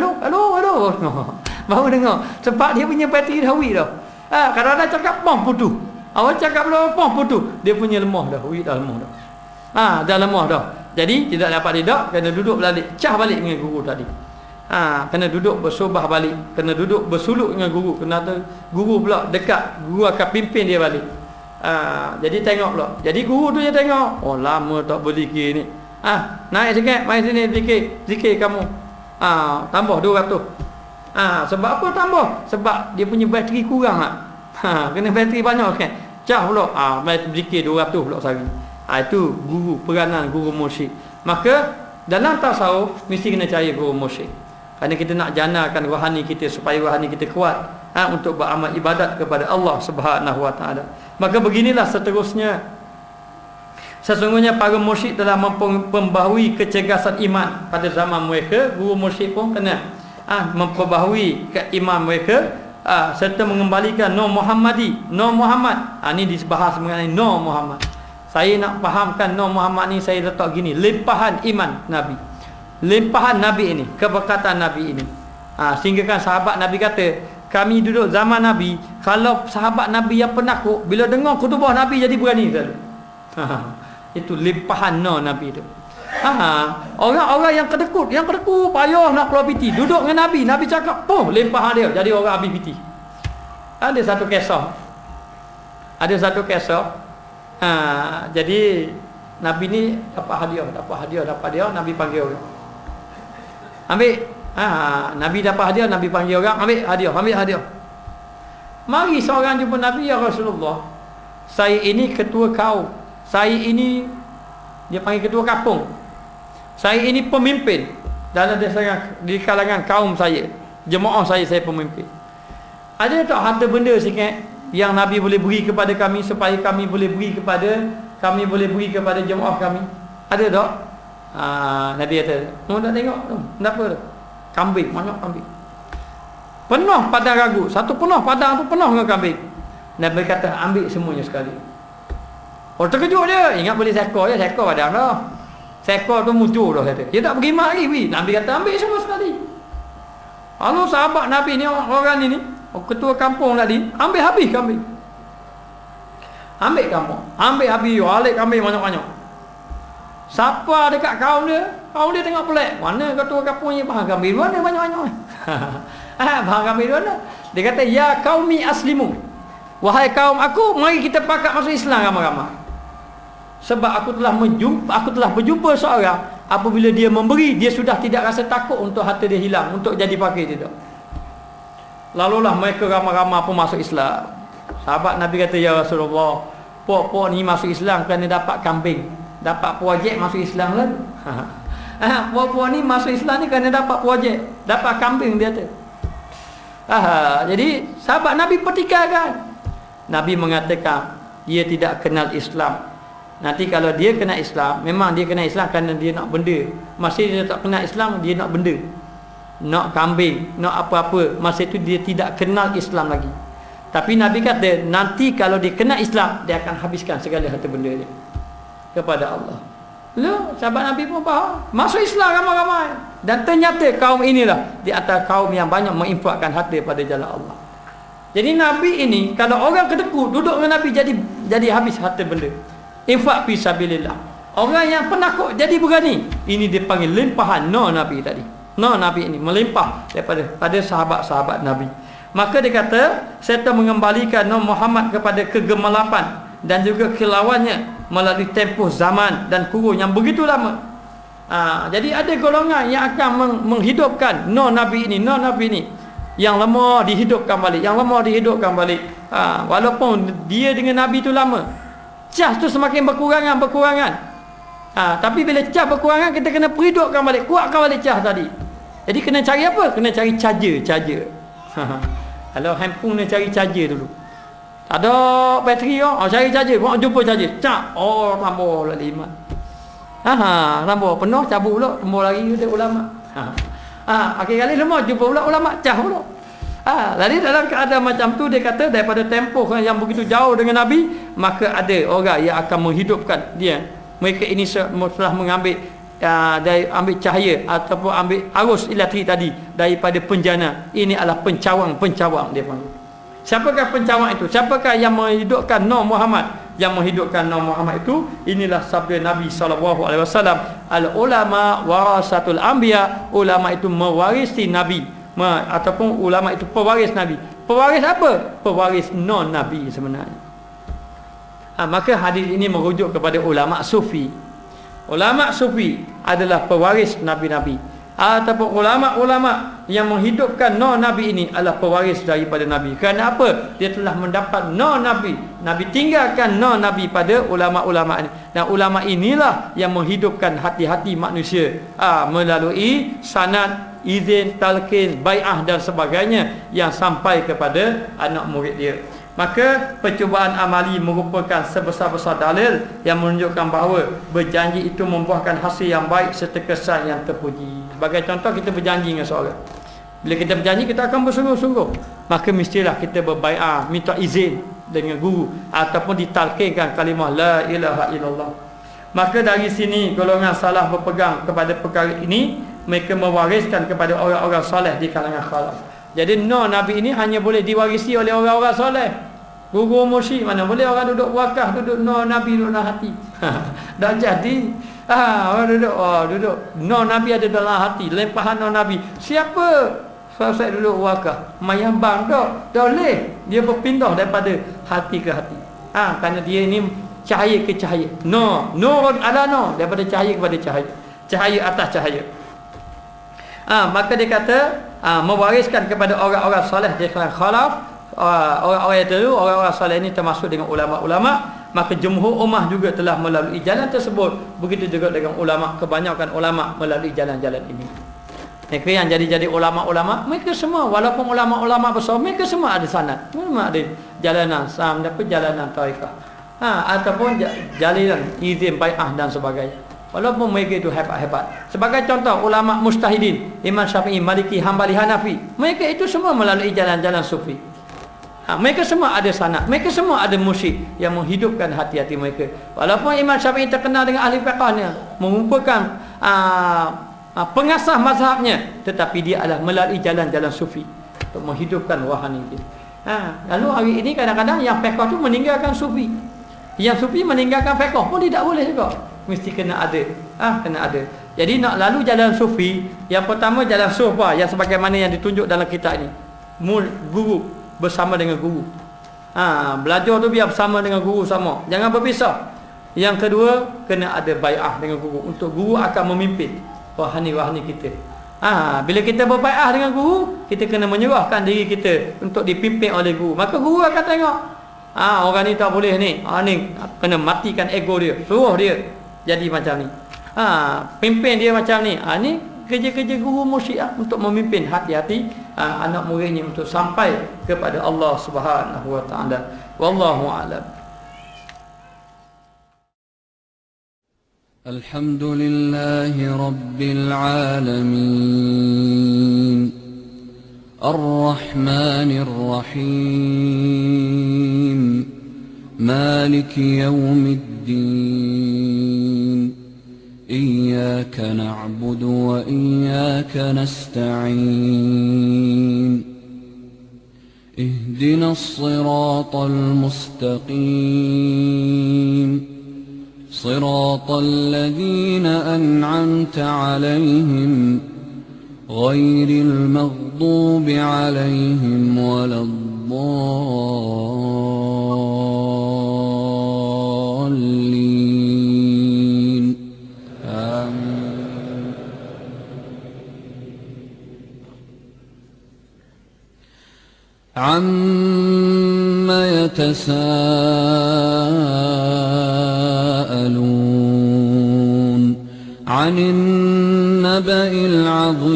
Baru dengar. Sebab dia punya bateri dah weak dah. Kadang-kadang cakap pom putus. Awak cakap belum pom putus. Dia punya lemah dah, weak dah lemah dah. Dah lemah dah. Jadi tidak dapat didak, kena duduk balik. Cah balik dengan guru tadi. Kena duduk bersobah balik, kena duduk bersuluk dengan guru. Kena guru pula dekat, guru akan pimpin dia balik. Jadi tengok pula. Jadi guru tu dia tengok, oh lama tak berzikir ni. Naik sikit, mai sini zikir kamu. Tambah 200. Sebab apa tambah? Sebab dia punya bateri kurang kena bateri banyak sikit. Cah pula, zikir 200 pula sehari. Itu peranan guru musyrik. Maka dalam tasawuf mesti kena cari guru musyrik. Kerana kita nak janakan rohani kita supaya rohani kita kuat untuk beramal ibadat kepada Allah Subhanahu Wa Taala. Maka beginilah seterusnya. Sesungguhnya para musyrik telah memperbaharui kecergasan iman pada zaman mereka. Guru musyrik pun kena memperbaharui iman mereka serta mengembalikan Nur Muhammadi, Nur Muhammad. Ini dibahas mengenai Nur Muhammad. Saya nak fahamkan Nur Muhammad ni, saya letak gini, limpahan iman Nabi, limpahan Nabi ini, keberkatan Nabi ini. Sehingga kan sahabat Nabi kata, kami duduk zaman Nabi, kalau sahabat Nabi yang penakut, bila dengar khutbah Nabi jadi berani selalu. Itu limpahan Nur Nabi itu. Orang-orang yang kedekut payah nak keluar piti, duduk dengan Nabi, Nabi cakap, limpahan dia jadi orang habis piti. Ada satu kisah. Jadi Nabi ni dapat hadiah, Nabi panggil orang. Ambil. Nabi dapat hadiah, Nabi panggil orang, ambil hadiah. Mari seorang jumpa Nabi, ya Rasulullah, saya ini ketua kaum. Saya ini, dia panggil ketua kampung. Saya ini pemimpin di kalangan kaum saya. Jemaah saya pemimpin. Ada tak harta benda sikit yang Nabi boleh beri kepada kami supaya kami boleh beri kepada jemaah kami? Ada tak? Nabi kata, tak tengok tu. Kenapa tu? Kambing, banyak kambing. Penuh padang ragu. Satu penuh padang tu penuh dengan kambing. Nabi kata, ambil semuanya sekali. Orang terkejut dia. Ingat boleh seekor je, seekor padang dah. Seekor tu mujur dah kata. Dia tak pergi mak lagi. Nabi kata, ambil semua sekali. Lalu sahabat Nabi ni, orang ni, ketua kampung tadi, ambil habis kambing. Ambil habis, alik kambing banyak-banyak. Siapa dekat kaum dia tengok pelik. Mana ketua kampung ni bahan kambing mana banyak-banyak. Bahan kambing mana? Dia kata, ya qaumi aslimu. Wahai kaum aku, mari kita pakat masuk Islam ramai-ramai. Sebab aku telah berjumpa seorang, apabila dia memberi, dia sudah tidak rasa takut untuk harta dia hilang, untuk jadi fakir tidak. Lalulah mereka ramai-ramai pun masuk Islam. Sahabat Nabi kata, ya Rasulullah, puak-puak ni masuk Islam kerana dapat kambing, dapat projek masuk Islam lalu. Puak-puak ni masuk Islam ni kerana dapat projek, dapat kambing dia tu. Jadi sahabat Nabi pertikaikan. Nabi mengatakan dia tidak kenal Islam. Nanti kalau dia kena Islam, memang dia kena Islam kerana dia nak benda. Masih dia tak kena Islam, dia nak benda, nak kambing, nak apa-apa. Masa itu dia tidak kenal Islam lagi. Tapi Nabi kata, nanti kalau dia kena Islam, dia akan habiskan segala harta benda dia kepada Allah. Lalu sahabat Nabi pun faham, masuk Islam ramai-ramai. Dan ternyata kaum inilah di antara kaum yang banyak menginfakkan harta pada jalan Allah. Jadi Nabi ini, kalau orang kedekut duduk dengan Nabi, jadi habis harta benda. Infak fi sabilillah. Orang yang penakut jadi berani. Ini dipanggil limpahan Nur Nabi tadi. Nur Nabi ini melimpah pada sahabat-sahabat Nabi. Maka dia kata, serta mengembalikan Nur Muhammad kepada kegemilapan dan juga kelawannya melalui tempoh zaman dan kurun yang begitu lama. Jadi ada golongan yang akan menghidupkan Nur Nabi ini, yang lama dihidupkan balik, walaupun dia dengan Nabi itu lama. Cah tu semakin berkurangan. Tapi bila cah berkurangan, kita kena perhidupkan balik, kuatkan balik cah tadi. Jadi kena cari apa? Kena cari charger. Kalau handphone ni cari charger dulu. Tak ada bateri cari charger, buat jumpa charger. Cak, tambah lah 5. Tambah penuh cabut pula, tambah lagi dia ulama. Akhir kali lemah jumpa pula ulama cah pula. Jadi dalam keadaan macam tu dia kata daripada tempoh yang begitu jauh dengan Nabi, maka ada orang yang akan menghidupkan dia. Mereka ini telah mengambil ambil cahaya ataupun ambil arus elektrik tadi daripada penjana. Ini adalah pencawang dia panggil. Siapakah pencawang itu? Siapakah yang menghidupkan Nur Muhammad? Yang menghidupkan Nur Muhammad itu, inilah sabda Nabi SAW, al ulama warasatul anbiya. Ulama itu mewarisi Nabi, ataupun ulama itu pewaris Nabi. Pewaris apa? Pewaris non Nabi sebenarnya. Maka hadis ini merujuk kepada ulama sufi. Ulama sufi adalah pewaris nabi-nabi, ataupun ulama-ulama yang menghidupkan nur Nabi ini adalah pewaris daripada Nabi. Kerana apa? Dia telah mendapat nur Nabi. Nabi tinggalkan nur Nabi pada ulama-ulama ini. Dan ulama inilah yang menghidupkan hati-hati manusia melalui sanad, izin, talqin, bai'ah dan sebagainya yang sampai kepada anak murid dia. Maka percubaan amali merupakan sebesar-besar dalil yang menunjukkan bahawa berjanji itu membuahkan hasil yang baik serta kesan yang terpuji. Sebagai contoh, kita berjanji dengan seorang. Bila kita berjanji, kita akan bersungguh-sungguh. Maka mestilah kita berbai'ah, minta izin dengan guru ataupun ditalqinkan kalimah la ilaha illallah. Maka dari sini golongan salah berpegang kepada perkara ini, mereka mewariskan kepada orang-orang soleh di kalangan khalaf. Jadi nur Nabi ini hanya boleh diwarisi oleh orang-orang soleh. Guru mursyid mana boleh orang duduk wakaf, duduk nur Nabi duduk dalam hati. Dah jadi. Orang duduk nur Nabi ada dalam hati, lempahan nur Nabi. Siapa selesai duduk wakaf? Mayambang tak boleh. Dia berpindah daripada hati ke hati. Kerana dia ini cahaya ke cahaya. Nurun ala nur, daripada cahaya kepada cahaya. Cahaya atas cahaya. Maka dia kata mewariskan kepada orang-orang soleh di kalangan khalaf. Orang-orang yang dulu, orang-orang soleh ini termasuk dengan ulama-ulama. Maka jumhur ummah juga telah melalui jalan tersebut. Begitu juga dengan ulama, kebanyakan ulama melalui jalan-jalan ini. Mereka yang jadi ulama-ulama, mereka semua, walaupun ulama-ulama besar, mereka semua ada sanad, memang ada jalanan sam, jalanan tarekat, ataupun jalinan izin bai'ah dan sebagainya. Walaupun mereka itu hebat-hebat. Sebagai contoh, ulama mujtahidin, Imam Syafi'i, Maliki, Hambali, Hanafi, mereka itu semua melalui jalan-jalan sufi. Mereka semua ada sanad, mereka semua ada mursyid yang menghidupkan hati-hati mereka. Walaupun Imam Syafi'i terkenal dengan ahli fiqhnya, mengumpulkan pengasas mazhabnya, tetapi dia adalah melalui jalan-jalan sufi untuk menghidupkan wahana ini. Lalu hari ini kadang-kadang yang fiqh tu meninggalkan sufi. Yang sufi meninggalkan fiqh pun tidak boleh juga. Mesti kena ada. Kena ada. Jadi nak lalu jalan sufi, yang pertama jalan suhbah, yang sebagaimana yang ditunjuk dalam kitab ini. Guru bersama dengan guru. Belajar tu biar bersama dengan guru sama. Jangan berpisah. Yang kedua, kena ada bai'ah dengan guru. Untuk guru akan memimpin wahani-wahani kita. Bila kita berbai'ah dengan guru, kita kena menyerahkan diri kita untuk dipimpin oleh guru. Maka guru akan tengok, orang ni tak boleh ni. Ni kena matikan ego dia, suruh dia jadi macam ni. Pimpin dia macam ni. Ni kerja-kerja guru mursyid untuk memimpin hati-hati anak muridnya untuk sampai kepada Allah Subhanahu wa taala. Wallahu a'lam. Alhamdulillahi rabbil alamin. Ar-Rahmanir Rahim. Maliki yaumiddin. إياك نعبد وإياك نستعين اهدنا الصراط المستقيم صراط الذين أنعمت عليهم غير المغضوب عليهم ولا الضالين. عما يتساءلون عن النبأ العظيم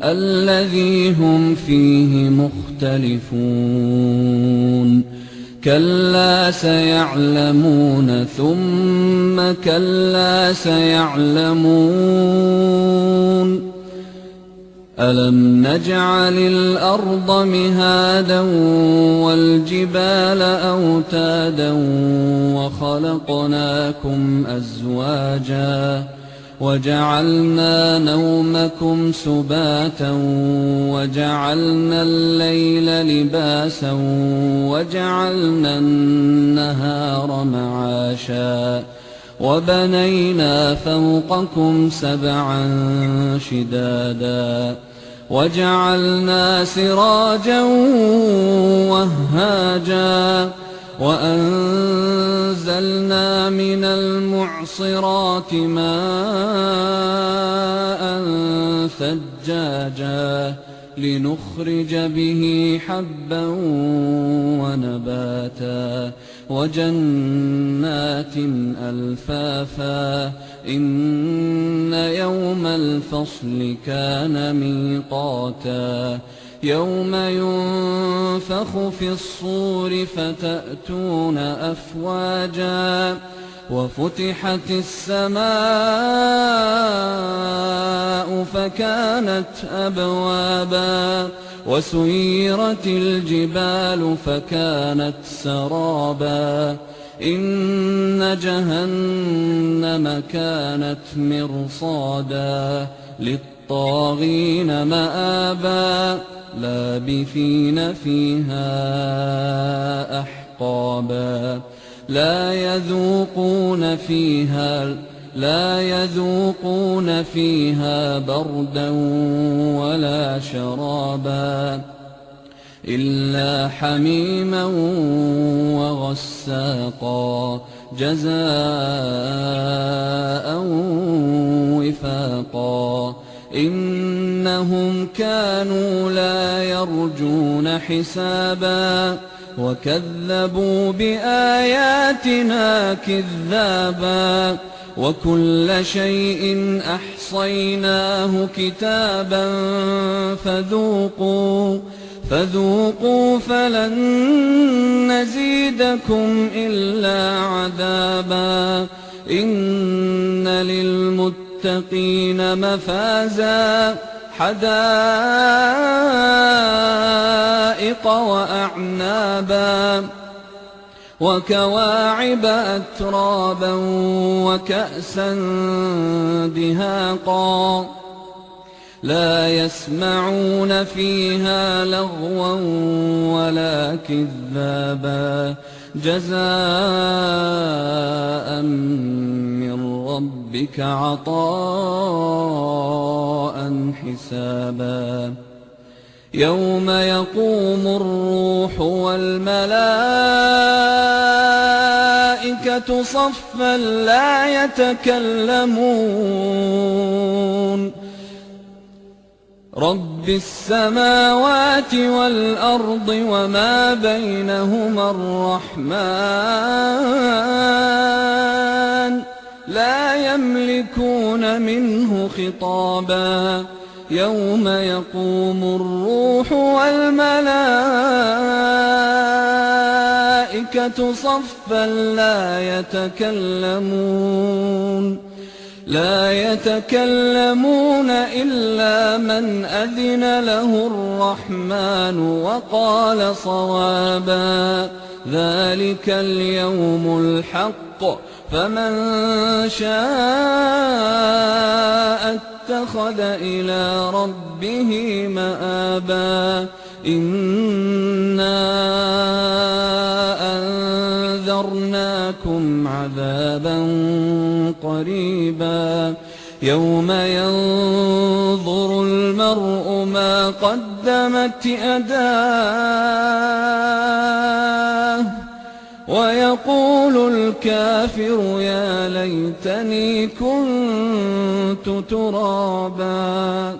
الذي هم فيه مختلفون كلا سيعلمون ثم كلا سيعلمون ألم نجعل الأرض مهادا والجبال أوتادا وخلقناكم أزواجا وجعلنا نومكم سباتا وجعلنا الليل لباسا وجعلنا النهار معاشا وبنينا فوقكم سبعا شدادا وجعلنا سراجا وهاجا وأنزلنا من المعصرات ماء ثجاجا لنخرج به حبا ونباتا وجنات ألفافا إن يوم الفصل كان ميقاتا يوم ينفخ في الصور فتأتون أفواجا وفتحت السماء فكانت أبوابا وسيرت الجبال فكانت سرابا إن جهنم كانت مرصادا للطاغين مآبا لابثين فيها أحقابا لا يذوقون فيها بردا ولا شرابا إلا حميما وغساقا جزاء وفاقا إنهم كانوا لا يرجون حسابا وكذبوا بآياتنا كذابا وكل شيء أحصيناه كتابا فذوقوا فلن نزيدكم إلا عذابا إن للمتقين مفازا حدائق وأعنابا وكواعب أترابا وكأسا دهاقا لا يسمعون فيها لغوا ولا كذابا جزاء من ربك عطاء حسابا يوم يقوم الروح والملائكة صفا لا يتكلمون رب السماوات والأرض وما بينهما الرحمن لا يملكون منه خطابا يوم يقوم الروح والملائكة صفا لا يتكلمون إلا من أذن له الرحمن وقال صوابا ذلك اليوم الحق فمن شاء اتخذ إلى ربه مآبا إنا أنذرناكم عذابا قريبا يوم ينظر المرء ما قدمت يداه ويقول الكافر يا ليتني كنت ترابا